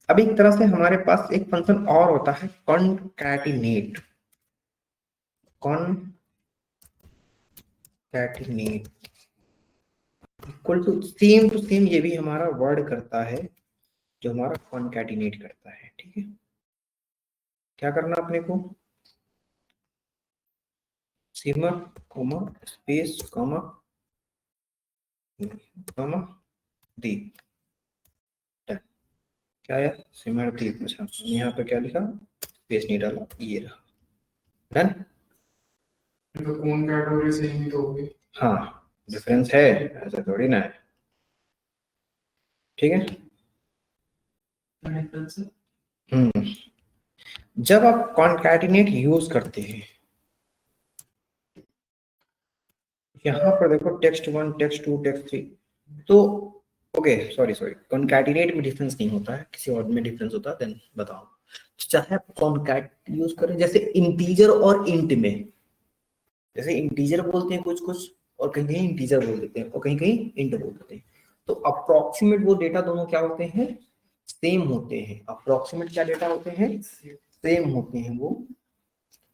अब एक तरह से हमारे पास एक फंक्शन और होता है, concatenate. Concatenate equal to same ये भी हमारा वर्ड करता है, जो हमारा कॉन्कैटिनेट करता है। ठीक है, क्या करना अपने को, सिमर कॉमा स्पेस कॉमा कॉमा दीप, क्या है, सिमर दीप। अच्छा, यहाँ पे क्या लिखा, स्पेस नहीं डाला, ये रहा, डन। तो कौन कैटेगरी से ही तो होगी। हाँ, डिफरेंस है, ऐसा थोड़ी ना है। ठीक है, हम्म, जब आप कॉन्कैटिनेट यूज करते हैं, यहाँ पर देखो text one, text two, text three, तो ओके, सॉरी कॉन्कैटिनेट में डिफरेंस नहीं होता है, किसी और में डिफरेंस होता है, देन बताओ। चाहे आप कॉन्कैट यूज करें, जैसे इंटीजर और इंट में जैसे इंटीजर बोलते हैं कुछ कुछ, और कहीं कहीं इंटीजर बोल देते हैं, और कहीं कहीं इंट बोल देते हैं। तो अप्रोक्सीमेट वो डेटा दोनों क्या होते हैं, सेम होते हैं। अप्रोक्सीमेट क्या डेटा होते हैं, सेम होते हैं वो,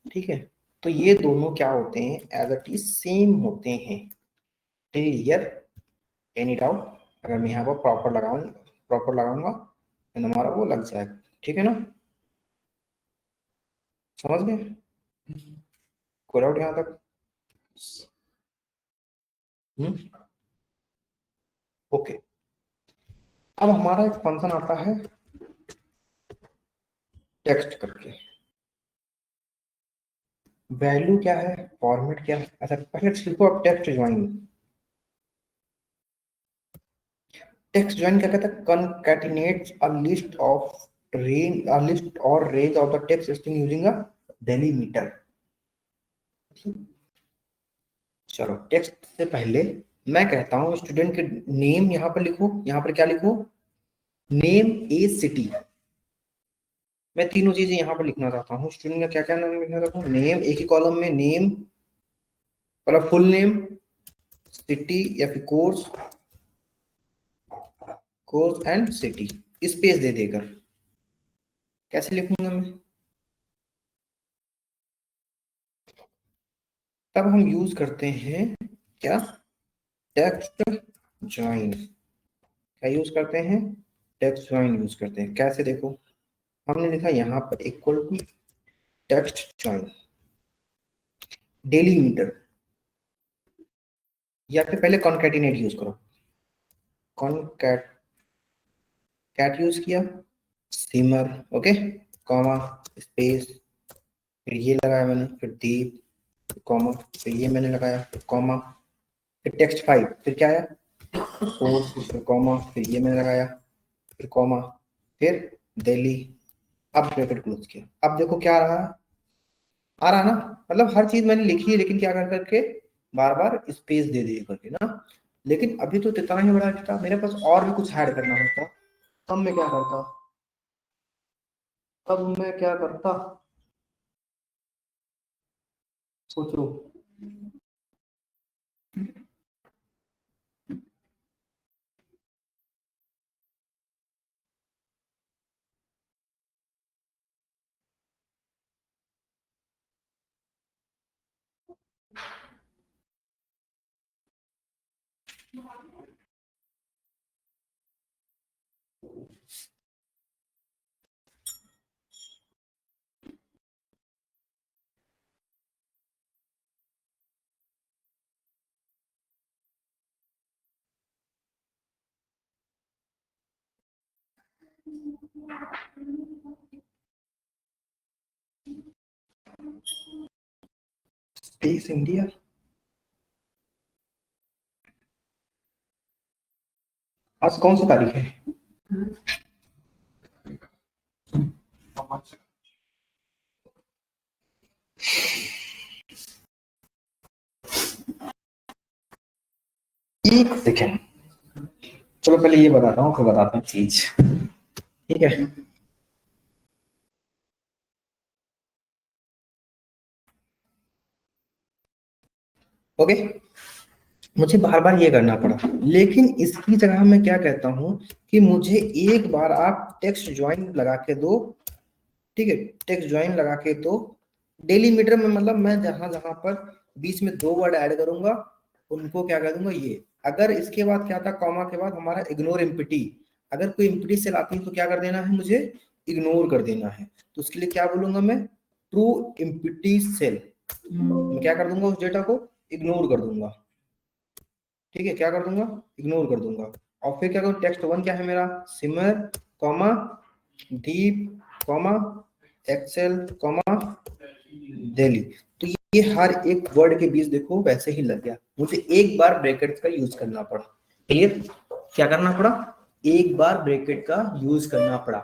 ठीक है। तो ये दोनों क्या होते हैं, एज इट इज सेम होते हैं। Clear, any doubt? अगर मैं यहाँ पर प्रॉपर लगाऊंगा तो हमारा वो लग जाएगा, ठीक है ना, समझ गए? कोई डाउट यहाँ तक? ओके। अब हमारा एक फंक्शन आता है टेक्स्ट करके, वैल्यू क्या है, फॉर्मेट क्या है। अच्छा पहले लिखो आप टेक्स्ट ज्वाइन। टेक्स्ट ज्वाइन क्या कहता है, concatenates a list of range, a list or range of the text string using a delimiter। चलो टेक्स्ट से पहले मैं कहता हूँ स्टूडेंट के नेम यहाँ पर लिखो, यहाँ पर क्या लिखो, नेम, एज, सिटी। मैं तीनों चीजें यहाँ पर लिखना चाहता हूँ। स्टूडेंट का क्या क्या नाम लिखना चाहता हूँ, नेम, एक ही कॉलम में नेम, मतलब फुल नेम, सिटी या फिर course, course and city, space दे देकर। कैसे लिखूंगा मैं, तब हम यूज करते हैं क्या, टेक्स्ट ज्वाइन। क्या यूज करते हैं, टेक्स्ट ज्वाइन यूज करते हैं। कैसे देखो, हमने लिखा यहाँ पर equal to text join delimiter, या फिर पहले कॉन्कैटिनेट यूज करो, कॉन्कैट, कैट यूज किया, सिमर, ओके, कॉमा, स्पेस, फिर ये लगाया मैंने, फिर दीप, कॉमा, फिर ये मैंने लगाया, फिर कॉमा, फिर टेक्स्ट 5, फिर क्या आया, कोर्स, फिर कॉमा, फिर ये मैंने लगाया, फिर कॉमा, फिर दिल्ली, अब ब्रैकेट क्लोज किया। अब देखो क्या आ रहा है, आ रहा है ना, मतलब हर चीज मैंने लिखी है, लेकिन क्या कर करके बार बार स्पेस दे दे करके ना। लेकिन अभी तो इतना ही बड़ा था, मेरे पास और भी कुछ ऐड करना होता, तब मैं क्या करता, तब मैं क्या करता, सोचो। स्पेस इंडिया, आज कौन सी तारीख है, एक सेकेंड, चलो पहले ये बताता हूँ फिर बताता हूँ चीज, ठीक है। ओके, मुझे बार बार ये करना पड़ा, लेकिन इसकी जगह मैं क्या कहता हूँ कि मुझे एक बार आप टेक्स्ट ज्वाइन लगा के दो, ठीक है, टेक्स्ट ज्वाइन लगा के दो डेलीमीटर में, मतलब मैं जहां जहां पर बीच में दो वर्ड ऐड करूंगा उनको क्या कर दूंगा ये। अगर इसके बाद क्या था, कॉमा के बाद हमारा इग्नोर एम्प्टी, अगर कोई एम्प्टी सेल आती है तो क्या कर देना है, मुझे इग्नोर कर देना है। तो उसके लिए क्या बोलूंगा मैं, ट्रू एम्प्टी सेल, मैं क्या कर दूंगा, उस डेटा को इग्नोर कर दूंगा, ठीक है, क्या कर दूंगा, इग्नोर कर दूंगा। और फिर क्या करूँ, टेक्स्ट 1 क्या है मेरा, Simar, comma, Deep, comma, Excel, comma, Delhi. तो ये हर एक वर्ड के बीच देखो वैसे ही लग गया, मुझे एक बार ब्रैकेट का यूज करना पड़ा। क्लियर, क्या करना पड़ा, एक बार ब्रैकेट का यूज करना पड़ा,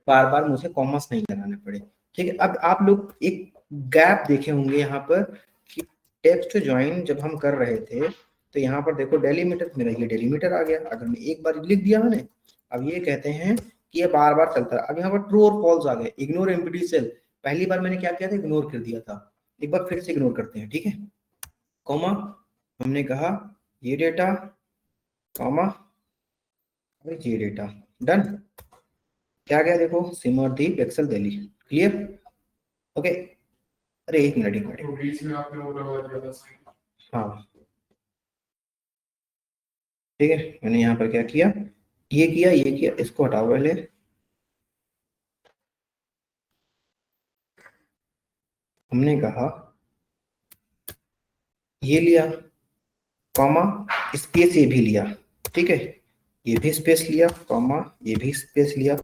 बार बार मुझे कॉमर्स नहीं लगाने पड़े, ठीक है। अब आप लोग एक गैप देखे होंगे यहाँ पर कि टेक्स्ट ज्वाइन जब हम कर रहे थे तो यहाँ पर देखो डेलीमीटर, मेरा ये डेलीमीटर आ गया, अगर मैं एक बार लिख दिया मैंने, अब ये कहते हैं कि ये बार बार चलता है। अब यहाँ पर ट्रू और फॉल्स आ गए, इग्नोर एम्प्टी सेल, पहली बार मैंने क्या किया था, इग्नोर कर दिया था, एक बार फिर से इग्नोर करते हैं, ठीक है। कॉमा, हमने कहा ये डेटा, कॉमा और ये डेटा, डन। क्या गया देखो, Simardeep Excel Delhi, clear, okay. अरे एक मिनट, एक मिनट, तो बीच में आपने वो लगा दिया था सही। हाँ ठीक है, मैंने यहाँ पर क्या किया, ये किया, ये किया, इसको हटाओ पहले। हमने कहा ये लिया, कॉमा, स्पेस ये भी लिया, ठीक है, ये भी स्पेस लिया, कॉमा, ये भी स्पेस लिया,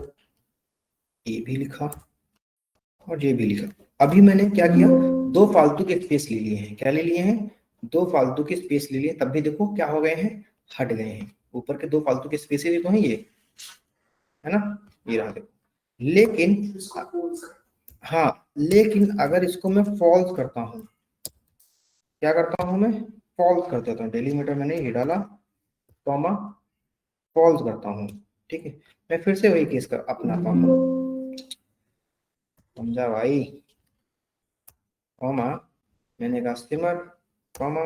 ये भी लिखा और ये भी लिखा। अभी मैंने क्या किया, दो फालतू के स्पेस ले लिए हैं। क्या ले लिए हैं, दो फालतू के स्पेस ले लिए, तब भी देखो क्या हो गए हैं, हट गए हैं। ऊपर के दो फालतू के स्पेस भी तो हैं ये, है ना, ये रहा देखो। लेकिन हाँ, लेकिन अगर इसको मैं फॉल्स करता हूँ, क्या करता हूँ मैं, फॉल्स कर देता हूँ, डेलीमीटर मैंने ये डाला, कॉमा, फॉल्स करता हूँ, ठीक है। मैं फिर से वही केस कर अपनाता हूँ, समझा भाई, कॉमा, मैंने कहा स्टिमर, कॉमा,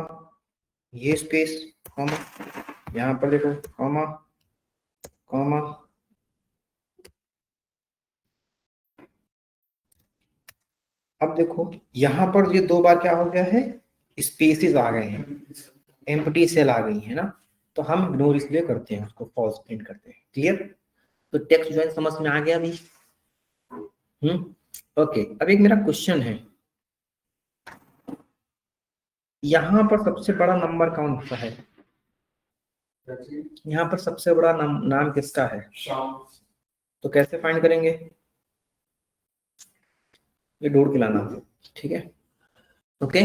ये स्पेस, कॉमा, यहाँ पर देखो, कॉमा, कॉमा, अब देखो यहाँ पर ये दो बार क्या हो गया है, स्पेसेस आ गए हैं, एम्प्टी सेल आ गई है ना, तो हम इग्नोर इसलिए करते हैं, उसको फॉल्स प्रिंट करते हैं, क्लियर। तो टेक्स्ट जो है समझ में आ गया अभी, ओके। अब एक मेरा क्वेश्चन है, यहाँ पर सबसे बड़ा नंबर कौन सा है, यहाँ पर सबसे बड़ा नाम किसका है, शाम। तो कैसे फाइंड करेंगे, ये ढूंढ के लाना, ठीक है, ओके,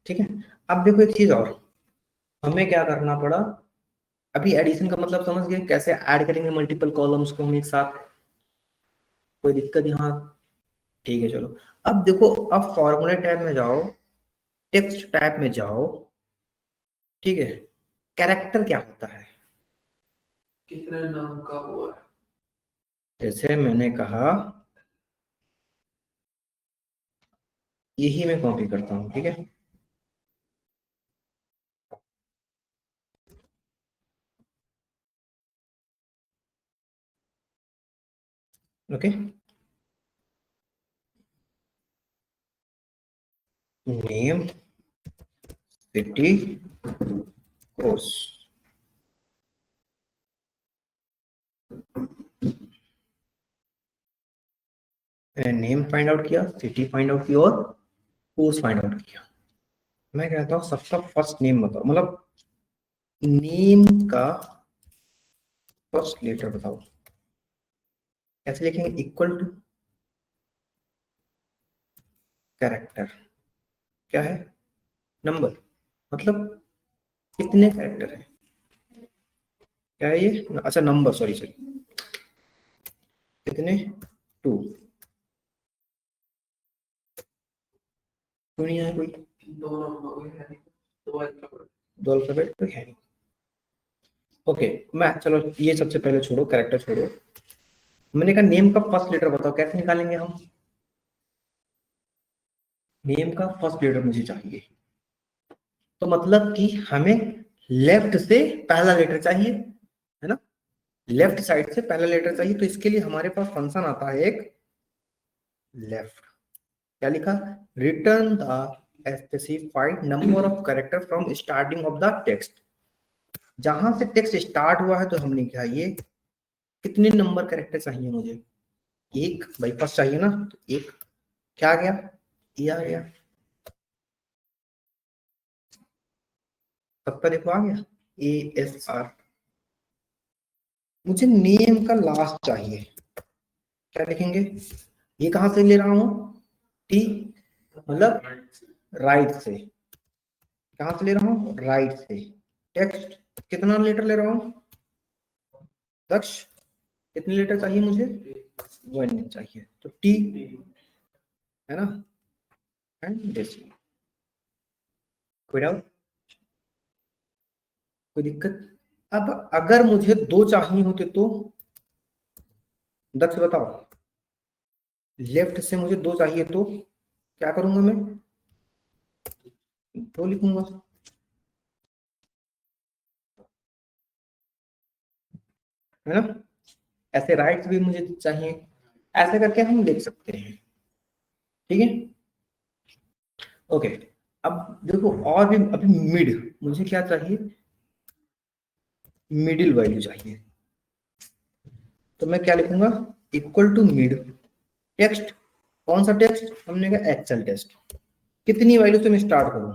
ठीक है। अब देखो एक चीज और, हमें क्या करना पड़ा, अभी एडिशन का मतलब समझ गए, कैसे ऐड करेंगे मल्टीपल कॉलम्स को हम एक साथ, कोई दिक्कत यहाँ, ठीक है चलो। अब देखो, अब फॉर्मूले टैब में जाओ, टेक्स्ट टैब में जाओ, ठीक है, कैरेक्टर क्या होता है, कितने नाम का हुआ है? जैसे मैंने कहा, यही मैं कॉपी करता हूँ, ठीक है, okay, name, city, course, name find out किया, सिटी फाइंड आउट किया और कोर्स फाइंड आउट किया। मैं कहता हूँ सबका फर्स्ट नेम बताओ, मतलब नेम का फर्स्ट लेटर बताओ, कैसे लिखेंगे, इक्वल टू कैरेक्टर, क्या है, नंबर, मतलब कितने कैरेक्टर है, क्या है ये, अच्छा नंबर, सॉरी सॉरी, कितने, टू, क्यों नहीं है कोई, दो नंबर है, दो अल्फाबेट। दो अल्फाबेट तो है नहीं, ओके। मैं चलो ये सबसे पहले छोड़ो, कैरेक्टर छोड़ो, मैंने कहा नेम का फर्स्ट लेटर बताओ, कैसे निकालेंगे हम, नेम का फर्स्ट लेटर मुझे चाहिए, तो मतलब कि हमें लेफ्ट से पहला लेटर चाहिए, है ना, लेफ्ट साइड से पहला लेटर चाहिए, तो इसके लिए हमारे पास फंक्शन आता है एक, लेफ्ट, क्या लिखा, return the specified number of character from starting of the text, जहां से टेक्स्ट स्टार्ट हुआ है, तो हमने क्या, ये कितने नंबर कैरेक्टर चाहिए मुझे, एक, भाई फर्स्ट चाहिए ना, तो एक, क्या आ गया, ये आ गया, सबका देखो आ गया, ASR। मुझे नेम का लास्ट चाहिए, क्या लिखेंगे, ये कहां से ले रहा हूं, टी, मतलब राइट से, कहां से ले रहा हूं, राइट से, टेक्स्ट कितना लेटर ले रहा हूं, दक्ष, कितने लेटर चाहिए मुझे, वन चाहिए, तो टी, है ना, एंड दिस, कोई डाउट, कोई दिक्कत। अब अगर मुझे दो चाहिए होते तो, दक्ष बताओ, लेफ्ट से मुझे दो चाहिए तो, क्या करूंगा मैं, तो लिखूंगा, है ना। ऐसे राइट्स भी मुझे चाहिए, ऐसे करके हम लिख सकते हैं, ठीक है। ओके, अब देखो और भी, अभी मिड, मुझे क्या चाहिए, मिडिल वैल्यू चाहिए। तो मैं क्या लिखूंगा, इक्वल टू मिड टेक्स्ट, कौन सा टेक्स्ट, हमने कहा एक्सेल टेस्ट, कितनी वैल्यू से मैं स्टार्ट करूं,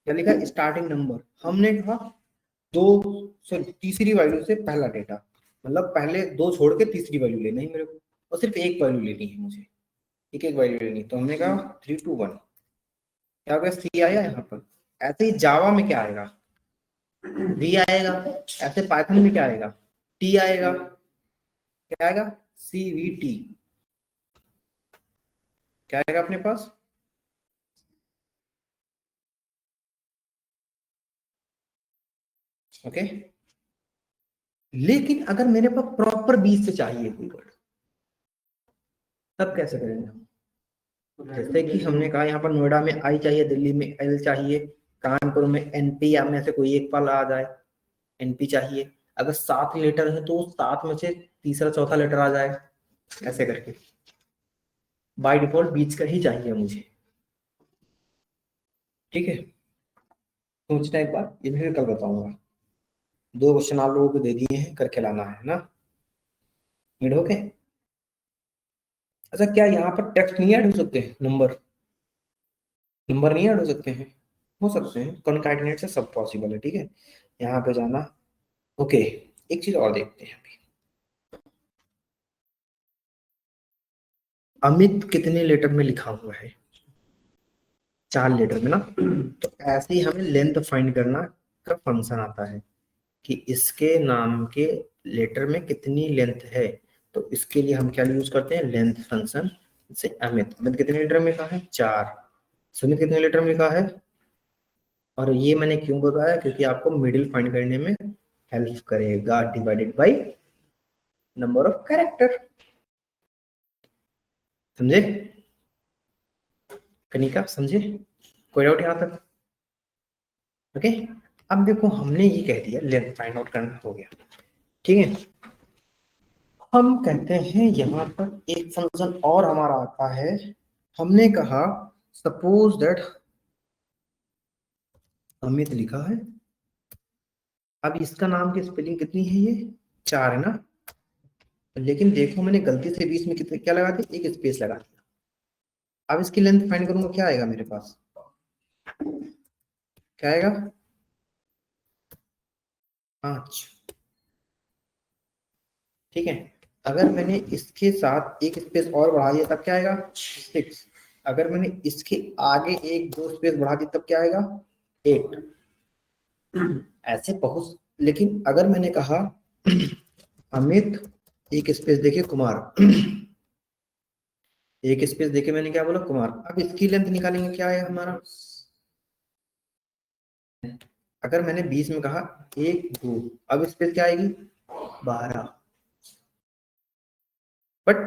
क्या लिखा, स्टार्टिंग नंबर, हमने कहा दो, सॉरी तीसरी वैल्यू से पहला डेटा, मतलब पहले दो छोड़ के तीसरी वैल्यू लेना ही मेरे को, और सिर्फ एक वैल्यू लेनी है मुझे, एक एक वैल्यू लेनी। तो हमने कहा 3 2 1, क्या हो गया, सी आया यहाँ पर। ऐसे ही जावा में क्या आएगा, वी आएगा, ऐसे पाइथन में क्या आएगा, टी आएगा, क्या आएगा, सी वी टी, क्या आएगा अपने पास, ओके। लेकिन अगर मेरे पास प्रॉपर 20 से चाहिए कोई वर्ड, तब कैसे करेंगे हम, जैसे कि हमने कहा यहाँ पर नोएडा में आई चाहिए, दिल्ली में एल चाहिए, कानपुर में एनपी, या में से कोई एक पल आ जाए, एनपी चाहिए। अगर 7 लेटर है तो 7 में से तीसरा चौथा लेटर आ जाए, ऐसे करके बाय डिफॉल्ट बीच का ही चाहिए मुझे, ठीक है। सोचना एक बार, ये भी कल बताऊंगा। 2 क्वेश्चन आप लोगों को दे दिए हैं, करके लाना है ना, नीड ओके। अच्छा, क्या यहाँ पर टेक्स्ट नहीं ऐड हो सकते, नंबर, नंबर नहीं ऐड हो सकते हैं, हो सकते हैं, कॉन्कैटिनेट से सब पॉसिबल है, ठीक है। यहाँ पे जाना, ओके। एक चीज और देखते हैं अभी, अमित कितने लेटर में लिखा हुआ है, 4 लेटर में ना। तो ऐसे ही हमें लेंथ फाइंड करना का फंक्शन आता है, कि इसके नाम के लेटर में कितनी लेंथ है। तो इसके लिए हम क्या यूज करते हैं, लेंथ फंक्शन। जैसे अमित, अमित कितने लेटर में लिखा है, 4, सुमित कितने लेटर में लिखा है। और ये मैंने क्यों बताया, क्योंकि आपको मिडिल फाइंड करने में हेल्प करेगा, divided by number of character, समझे, कनिका समझे, कोई डाउट यहाँ तक, ओके। अब देखो हमने ये कह दिया लेंथ फाइंड आउट करना हो गया, ठीक है। हम कहते हैं यहाँ पर एक फंक्शन और हमारा आता है, हमने कहा सपोज दैट अमित लिखा है, अब इसका नाम की स्पेलिंग कितनी है, ये 4 है ना। लेकिन देखो मैंने गलती से बीच में कितने क्या लगा दिया, एक स्पेस लगा दिया। अब इसकी लेंथ फाइंड करूंगा, क्या आएगा मेरे पास, क्या आएगा, 5, ठीक है। अगर मैंने इसके साथ एक स्पेस और बढ़ा दिया तब क्या आएगा, 6। अगर मैंने इसके आगे एक दो स्पेस बढ़ा दी तब क्या आएगा, 8। ऐसे बहुत, लेकिन अगर मैंने कहा अमित एक स्पेस देके कुमार, एक स्पेस देके मैंने क्या बोला, कुमार। अब इसकी लेंथ निकालेंगे, क्या है हमारा, अगर मैंने 20 में कहा 1 2, अब स्पेस क्या आएगी, 12। बट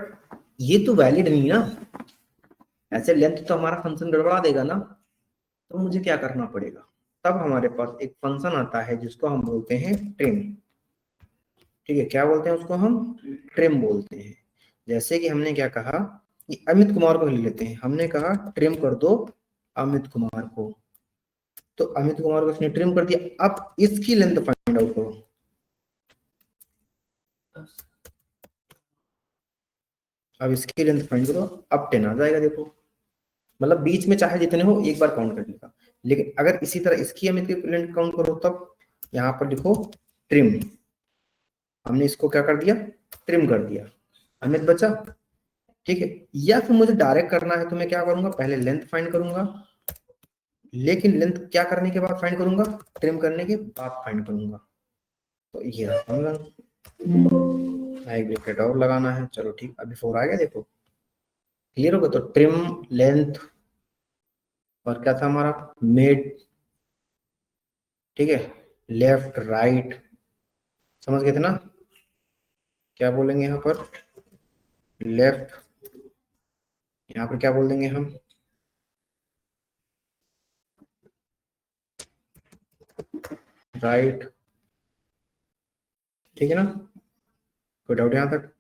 ये तो वैलिड नहीं ना, ऐसे लेंथ तो हमारा फंक्शन गड़बड़ा देगा ना। तो मुझे क्या करना पड़ेगा, तब हमारे पास एक फंक्शन आता है जिसको हम बोलते हैं ट्रिम, ठीक है। क्या बोलते हैं उसको हम, ट्रिम बोलते हैं। जैसे कि हमने क्या कहा, कि अमित कुमार को ले लेते हैं, हमने कहा ट्रिम कर दो अमित कुमार को, तो अमित कुमार को इसने ट्रिम कर दिया। अब इसकी लेंथ फाइंड आउट करो, अब इसकी लेंथ फाइंड करो, अब 10 आ जाएगा, देखो। मतलब बीच में चाहे जितने हो एक बार काउंट करने का। लेकिन अगर इसी तरह इसकी अमित की लेंथ काउंट करो, तब यहाँ पर लिखो ट्रिम, हमने इसको क्या कर दिया, ट्रिम कर दिया, अमित बचा, ठीक है। या फिर मुझे डायरेक्ट करना है तो मैं क्या करूंगा, पहले लेंथ फाइंड करूंगा, लेकिन लेंथ क्या करने के बाद फाइंड करूंगा, ट्रिम करने के बाद फाइंड करूंगा। तो ये एक ब्रैकेट और लगाना है, चलो ठीक, अभी 4 आ गया, देखो क्लियर होगा। तो ट्रिम, लेंथ, और क्या था हमारा, मिड, ठीक है, लेफ्ट राइट, समझ गए थे ना। क्या बोलेंगे यहाँ पर, लेफ्ट, यहाँ पर क्या बोल देंगे हम, राइट, ठीक है ना, कोई डाउट यहाँ तक?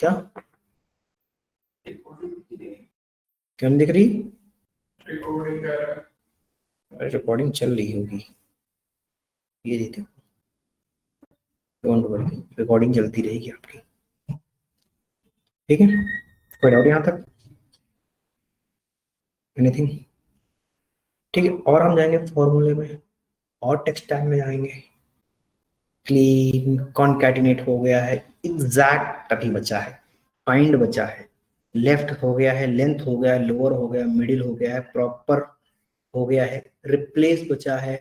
क्या क्यों नहीं दिख रही? रिकॉर्डिंग कर रहा है। अरे रिकॉर्डिंग चल रही होगी, ये देखो, डोंट वरी, रिकॉर्डिंग चलती रहेगी आपकी, ठीक है, कोई डाउट यहाँ तक? एनीथिंग? ठीक है, और हम जाएंगे फॉर्मूले में और टेक्स्ट टाइम में जाएंगे। क्लीन, कॉन्कैटिनेट हो गया है, एग्जैक्ट अभी बचा है, फाइंड बचा है, लेफ्ट हो गया है, लेंथ हो गया है, लोअर हो गया, मिडिल हो गया है, प्रॉपर हो गया है, रिप्लेस बचा है,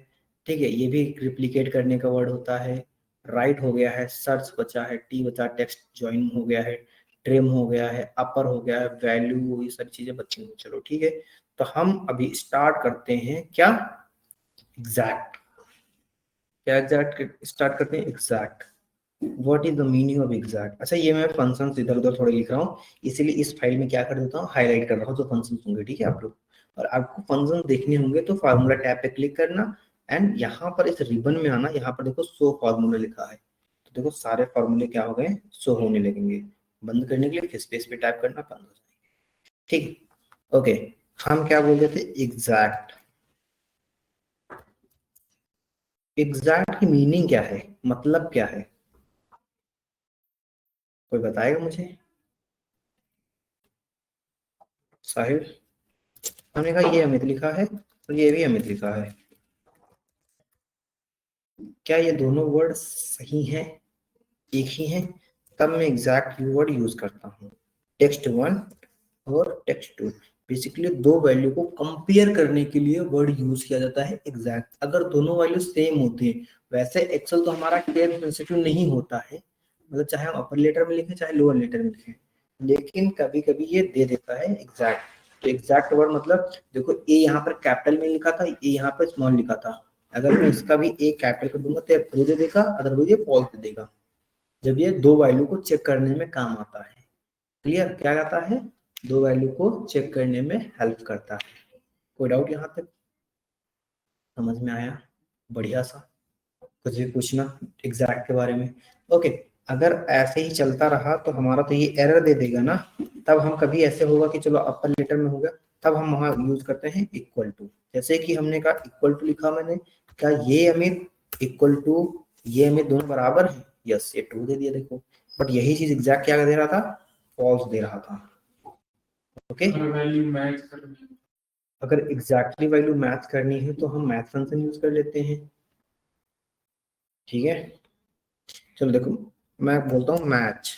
ठीक है, ये भी रिप्लिकेट करने का वर्ड होता है, राइट हो गया है, सर्च बचा है, टी बचा, टेक्स्ट ज्वाइन हो गया है, ट्रिम हो गया है, अपर हो गया है, वैल्यू, ये सारी चीजें बची हैं। चलो ठीक है, तो हम अभी स्टार्ट करते हैं क्या, एग्जैक्ट। क्या एग्जैक्ट स्टार्ट करते हैं? Exact. What is the meaning of exact? अच्छा, ये मैं फंक्शंस इधर उधर थोड़े लिख रहा हूँ, इसीलिए इस फाइल में क्या कर देता हूँ, हाईलाइट कर रहा हूँ जो फंक्शंस होंगे, ठीक है आप लोग। और आपको फंक्शन देखने होंगे तो फार्मूला टैब पे क्लिक करना, एंड यहाँ पर इस रिबन में आना, यहाँ पर देखो शो फार्मूला लिखा है, तो देखो सारे फार्मूले क्या हो गए, शो होने लगेंगे। बंद करने के लिए फिर स्पेस पे टाइप करना, बंद हो जाएंगे, ठीक। ओके, हम क्या बोल रहे थे, एग्जैक्ट। एग्जैक्ट की मीनिंग क्या है, मतलब क्या है, कोई बताएगा मुझे? साहिल? हमने कहा ये अमित लिखा है और ये भी अमित लिखा है, क्या ये दोनों वर्ड सही हैं, एक ही हैं? तब मैं एग्जैक्ट वर्ड यूज करता हूँ। टेक्स्ट वन और टेक्स्ट टू, बेसिकली दो वैल्यू को कंपेयर करने के लिए वर्ड यूज किया जाता है एग्जैक्ट, अगर दोनों वैल्यू सेम होते हैं। वैसे एक्सेल तो हमारा टेन सेंसिटिव नहीं होता है, मतलब चाहे हम अपर लेटर में लिखें चाहे लोअर लेटर में लिखें, लेकिन कभी कभी ये दे देता है एग्जैक्ट। तो एग्जैक्ट वर्ड मतलब, देखो ए यहाँ पर कैपिटल में लिखा था, ए यहाँ पर स्मॉल लिखा था, अगर मैं इसका भी ए कैपिटल कर दूंगा तो ट्रू दे देगा, अदरवाइज ये फॉल्स दे देगा, जब ये दो वैल्यू को चेक करने में काम आता है। क्लियर? क्या आता है, दो वैल्यू को चेक करने में हेल्प करता है। कोई डाउट यहाँ तक? समझ में आया? बढ़िया सा। कुछ भी पूछना एग्जैक्ट के बारे में? ओके, अगर ऐसे ही चलता रहा तो हमारा तो ये एरर दे देगा ना, तब हम कभी ऐसे होगा कि चलो अपर लेटर में हो गया, तब हम वहां यूज करते हैं इक्वल टू, जैसे कि हमने कहा इक्वल टू लिखा मैंने, क्या ये अमित इक्वल टू ये अमित दोनों बराबर है? यस, ये ट्रू दे दिया देखो, बट यही चीज एग्जैक्ट क्या दे रहा था, फॉल्स दे रहा था। ओके, वैल्यू मैच करनी, अगर एग्जैक्टली वैल्यू मैच करनी है तो हम मैथ फंक्शन यूज कर लेते हैं, ठीक है। चलो देखो, मैं बोलता हूँ match,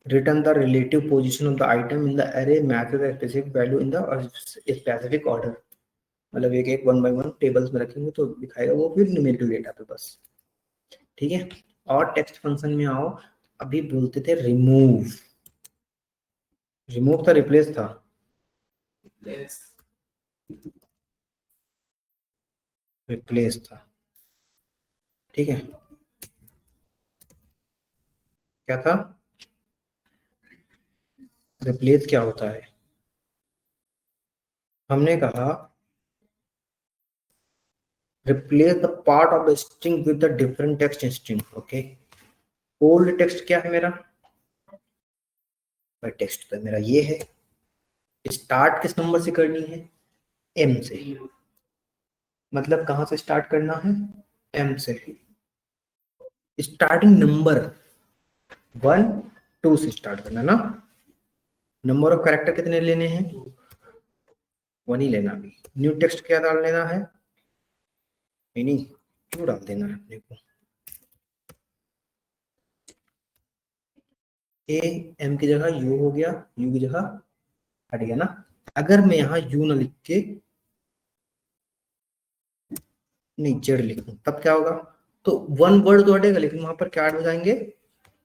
return the relative position of the item in the array matches a specific value in the specific order, मतलब एक एक वन बाय वन टेबल्स में रखेंगे तो दिखाएगा वो फिर न्यूमेरिकल डेटा पे बस, ठीक है। और टेक्स्ट फंक्शन में आओ, अभी बोलते थे रिमूव, रिमूव था रिप्लेस था? रिप्लेस था, ठीक है। क्या था? रिप्लेस क्या होता है? हमने कहा replace the part of the string with the different text string. Okay, old text क्या है मेरा, टेक्स्ट तो मेरा ये है, स्टार्ट किस नंबर से करनी है, एम से, मतलब कहां से स्टार्ट करना है, एम से। स्टार्टिंग नंबर 1 2 से स्टार्ट करना ना, नंबर ऑफ कैरेक्टर कितने लेने हैं, 1 ही लेना। भी न्यू टेक्स्ट क्या डाल लेना है, नहीं क्यों डाल देना है अपने को, ए एम की जगह यू हो गया, यू की जगह हट गया ना। अगर मैं यहाँ यू ना लिख के नहीं जेड लिखूं तब क्या होगा, तो वन वर्ड तो हटेगा लेकिन वहां पर क्या ऐड हो जाएंगे,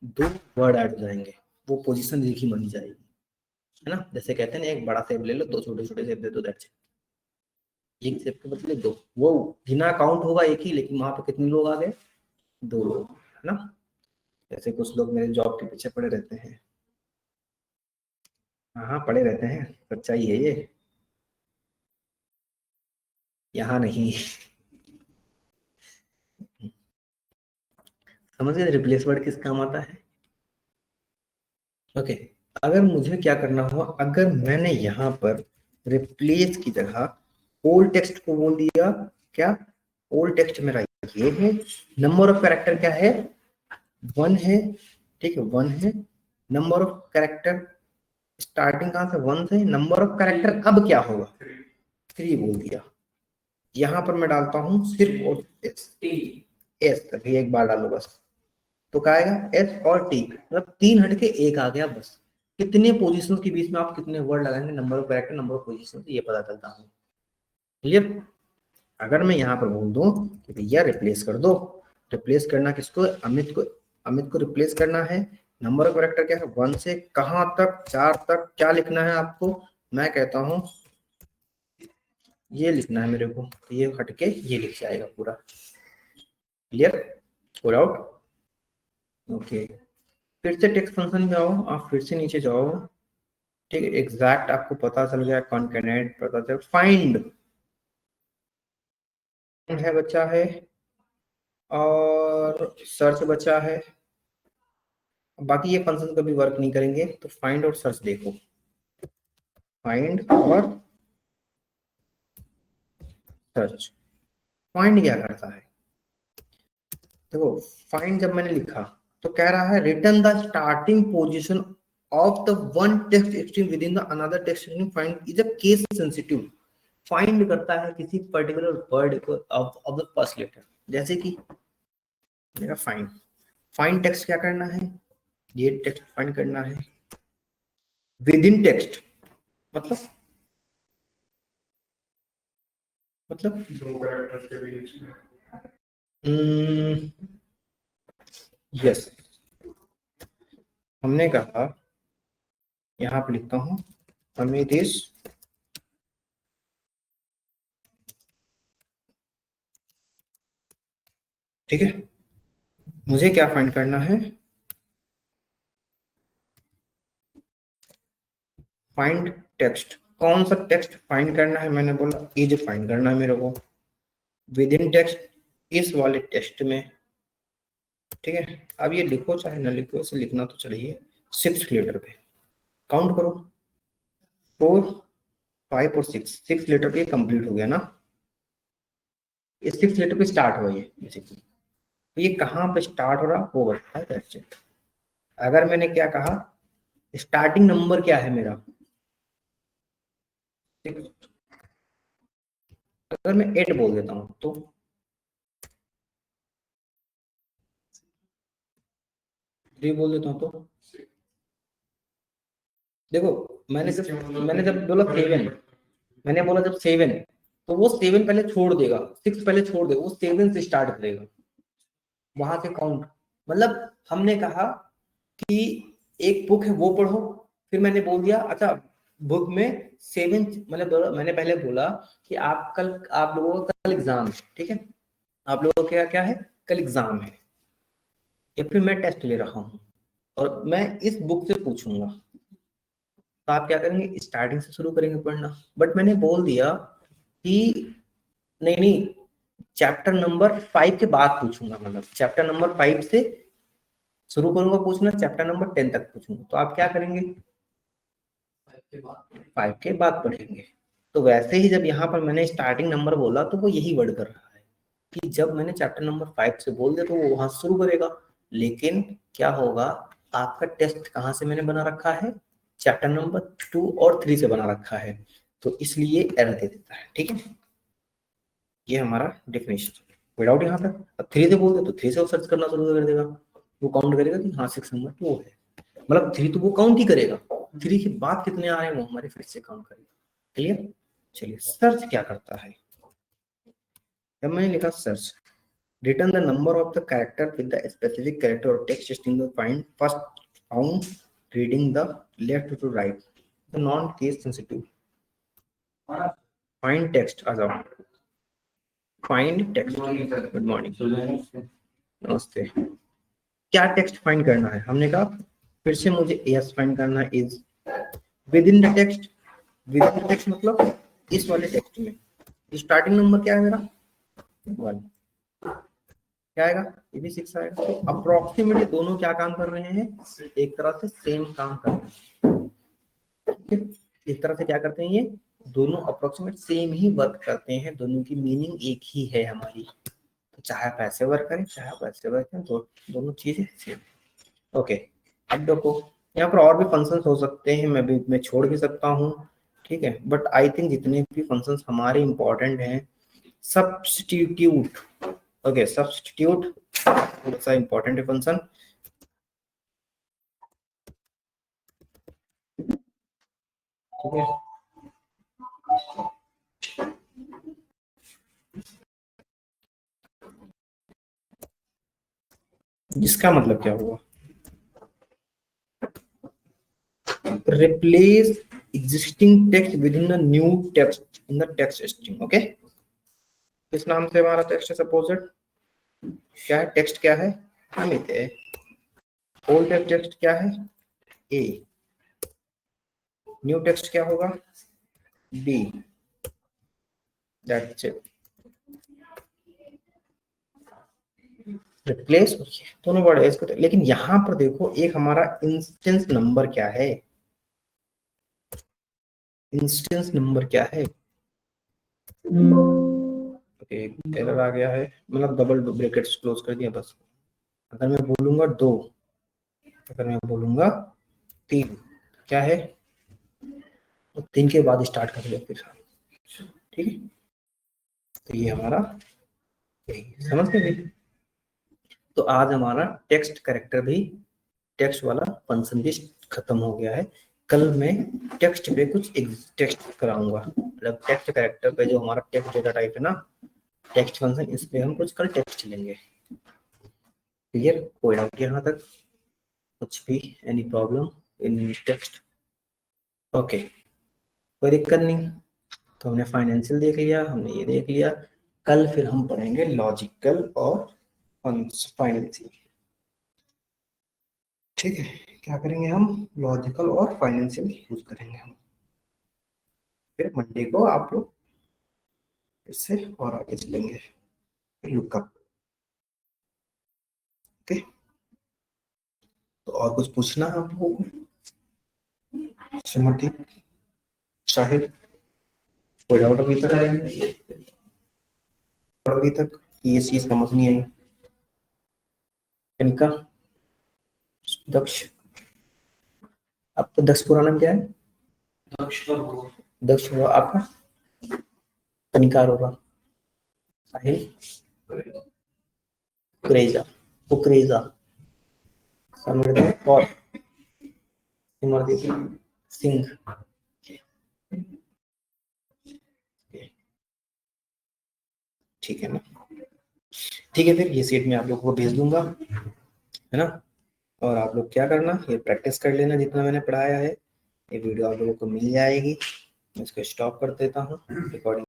दो वर्ड ऐड हो जाएंगे, वो पोजीशन एक ही मानी जाएगी, है ना। जैसे कहते हैं ना, एक बड़ा सेब ले लो, दो छोटे छोटे सेब दे दो, दैट्स इट। एक सेब के बदले दो, वो बिना काउंट होगा एक ही, लेकिन वहां पे कितने लोग आ गए, दो लोग, है ना। जैसे कुछ लोग मेरे जॉब के पीछे पड़े रहते हैं, हाँ हाँ पड़े रहते हैं, सच्चाई है ये। यहाँ नहीं, समझ गए रिप्लेस वर्ड किस काम आता है। ओके, अगर मुझे क्या करना हुआ, अगर मैंने यहाँ पर रिप्लेस की जगह ओल्ड टेक्स्ट को बोल दिया, क्या ओल्ड टेक्स्ट मेरा ये है, नंबर ऑफ कैरेक्टर क्या है 1 है, ठीक है 1 है, नंबर ऑफ कैरेक्टर स्टार्टिंग कहां से 1 से, नंबर ऑफ कैरेक्टर अब क्या होगा 3 बोल दिया। यहां पर मैं डालता हूं सिर्फ और एस तक, एक बार डालो बस, तो क्या आएगा एस और टी, मतलब 3 हटके 1 आ गया बस। कितने पोजीशंस के बीच में आप कितने वर्ड लगाएंगे, number of character number of position, ये पता चलता है। क्लियर। अगर मैं यहाँ पर बोल दूं कि भैया रिप्लेस कर दो, रिप्लेस करना किसको, अमित को, अमित को रिप्लेस करना है, नंबर ऑफ कैरेक्टर क्या है 1 से कहां तक 4 तक, क्या लिखना है आपको, मैं कहता हूं ये लिखना है मेरे को, तो ये हटके ये लिख जाएगा पूरा। क्लियर, हो आउट। ओके, फिर से टेक्स्ट फंक्शन में आओ, आप फिर से नीचे जाओ, ठीक है, एग्जैक्ट आपको पता चल गया, कॉन्केनेट पता चल, फाइंड है बच्चा है, और सर्च बचा है, बाकी ये फंक्शन कभी वर्क नहीं करेंगे, तो फाइंड और सर्च देखो, फाइंड और सर्च। फाइंड क्या करता है, देखो फाइंड जब मैंने लिखा तो कह रहा है return the starting position of the one text string with in the another text string, find is a case sensitive. Find करता है किसी पर्टिकुलर वर्ड को ऑफ द फर्स्ट लेटर, जैसे कि मेरा फाइंड, फाइंड टेक्स्ट क्या करना है, ये टेक्स्ट फाइंड करना है विद इन टेक्स्ट, मतलब दो कैरेक्टर के बीच में। यस, हमने कहा यहाँ पे लिखता हूँ अमित इज ठीक है, मुझे क्या फाइंड करना है, फाइंड टेक्स्ट, कौन सा टेक्स्ट फाइंड करना है, मैंने बोला इज फाइंड करना है मेरे को विद इन टेक्स्ट, इस वाले टेक्स्ट में, ठीक है। अब ये लिखो चाहे ना लिखो, इसे लिखना तो चाहिए। 6 लेटर पे काउंट करो, 4 5 और 6 लेटर पे कंप्लीट हो गया ना, इस 6 लेटर पे स्टार्ट हुआ ये बेसिकली, तो ये कहाँ पे स्टार्ट हो रहा वो बताता है, दैट्स इट। अगर मैंने क्या कहा स्टार्टिंग नंबर क्या है मेरा 6, अगर मैं 8 बोल देता हूँ तो 3 बोल देता हूँ तो देखो मैंने जब बोला 7, मैंने बोला जब 7, तो वो 7 पहले छोड़ देगा, 6 पहले छोड़ देगा, वो 7 से स्टार्ट करेगा, वहां से काउंट। मतलब हमने कहा कि एक बुक है वो पढ़ो, फिर मैंने बोल दिया अच्छा बुक में 7, मतलब मैंने पहले बोला कि आप लोगों का कल एग्जाम है, ठीक है, आप लोगों का क्या है कल एग्जाम है, या फिर मैं टेस्ट ले रहा हूँ और मैं इस बुक से पूछूंगा, तो आप क्या करेंगे स्टार्टिंग से शुरू करेंगे पढ़ना। बट मैंने बोल दिया कि नहीं चैप्टर नंबर 5 के बाद पूछूंगा, मतलब चैप्टर नंबर 5 से शुरू करूंगा पूछना, चैप्टर नंबर 10 तक पूछूंगा, तो आप क्या करेंगे 5 के बाद पढ़ेंगे। तो वैसे ही जब यहाँ पर मैंने स्टार्टिंग नंबर बोला तो वो यही वर्ड कर रहा है कि जब मैंने चैप्टर नंबर 5 से बोल दिया तो वो वहां शुरू करेगा, लेकिन क्या होगा आपका टेस्ट कहाँ से मैंने बना रखा है, चैप्टर नंबर 2 और 3 से बना रखा है, तो इसलिए एरर दे देता है, ठीक है। ये हमारा डेफिनेशन विदाउट, यहाँ पर अब 3 से बोल दे तो 3 से वो सर्च करना शुरू कर देगा, वो काउंट करेगा कि हाँ 6 नंबर वो है, मतलब 3 तो वो काउंट ही करेगा, 3 के बाद कितने आ रहे हैं वो हमारे फिर से काउंट करेगा। क्लियर। चलिए सर्च क्या करता है, जब मैंने लिखा search return the number of the character with the specific character or text string to find first found reading the left to right, the non case sensitive find text आ जाओ, find text, good morning नमस्ते, क्या text find करना है, हमने कहा फिर से मुझे एस फाइंड करना है, is with in the text, with in the text मतलब इस वाले टेक्स्ट में, स्टार्टिंग नंबर क्या है मेरा 1, क्या आएगा ये भी 6 आएगा। तो अप्रोक्सीमेटली दोनों क्या काम कर रहे हैं, एक तरह से सेम काम कर रहे हैं। एक तरह से क्या करते हैं, ये दोनों अप्रोक्सीमेट सेम ही वर्क करते हैं, दोनों की मीनिंग एक ही है हमारी। तो चाहे पैसे वर्क करें चाहे पैसे वर्क करें, दोनों चीजें सेम। ओके, अब देखो यहाँ पर और भी फंक्शंस हो सकते हैं, मैं छोड़ भी सकता हूँ, ठीक है, बट आई थिंक जितने भी फंक्शंस हमारे इंपॉर्टेंट हैं, सब्स्टिट्यूट, ओके सब्स्टिट्यूट थोड़ा सा इंपॉर्टेंट है फंक्शन, ठीक है। जिसका मतलब क्या हुआ, replace existing text within a new text in the text string, okay. किस नाम से हमारा टेक्स्ट है, सपोजेड क्या है, टेक्स्ट क्या है, अमित है, ओल्ड टेक्स्ट क्या है ए, न्यू टेक्स्ट क्या होगा बी, दैट्स इट। रिप्लेस दोनों वर्ड है इसको, लेकिन यहां पर देखो एक हमारा इंस्टेंस नंबर क्या है, इंस्टेंस नंबर क्या है, ओके एरर आ गया है, मतलब डबल ब्रैकेट्स क्लोज कर दिया बस। अगर मैं बोलूंगा 2, अगर मैं बोलूंगा 3, क्या है, तो 3 के बाद स्टार्ट कर लिया फिर, ठीक है। तो ये हमारा समझ गए। तो आज हमारा टेक्स्ट कैरेक्टर भी, टेक्स्ट वाला फंक्शन भी खत्म हो गया है। कल मैं टेक्स्ट पे कुछ टेक्स्ट कराऊंगा, मतलब टेक्स्ट कैरेक्टर पे जो हमारा टेक्स्ट डेटा टाइप है ना, टेक्स्ट फंक्शन, इस पे हम कुछ कल टेक्स्ट लेंगे। क्लियर, कोई डाउट यहाँ तक, कुछ भी any problem in text, okay कोई दिक्कत नहीं। तो हमने फाइनेंशियल देख लिया, हमने ये देख लिया, कल फिर हम पढ़ेंगे लॉजिकल और फाइनेंशियल, ठीक है। क्या करेंगे हम, लॉजिकल और फाइनेंशियल यूज करेंगे हम। फिर मंडे को आप लोग इससे और आगे चलेंगे, लुकअप, ओके। तो और कुछ पूछना है आप लोगों को, सिमरदीप, शाहिद, कोई डाउट अभी तक, अभी तक ये चीज समझ नहीं आई इनका। दक्ष, आपका दक्ष पूरा नाम क्या है, दक्ष हुआ आपका, कनिकार होगा, साहिल, कुरेजा, कुकरेजा, समृद्ध और सिमरदीप सिंह, ठीक है ना। ठीक है, फिर ये सीट मैं आप लोगों को भेज दूंगा, है ना। और आप लोग क्या करना, ये प्रैक्टिस कर लेना जितना मैंने पढ़ाया है, ये वीडियो आप लोगों को मिल जाएगी। मैं इसको स्टॉप कर देता हूँ रिकॉर्डिंग।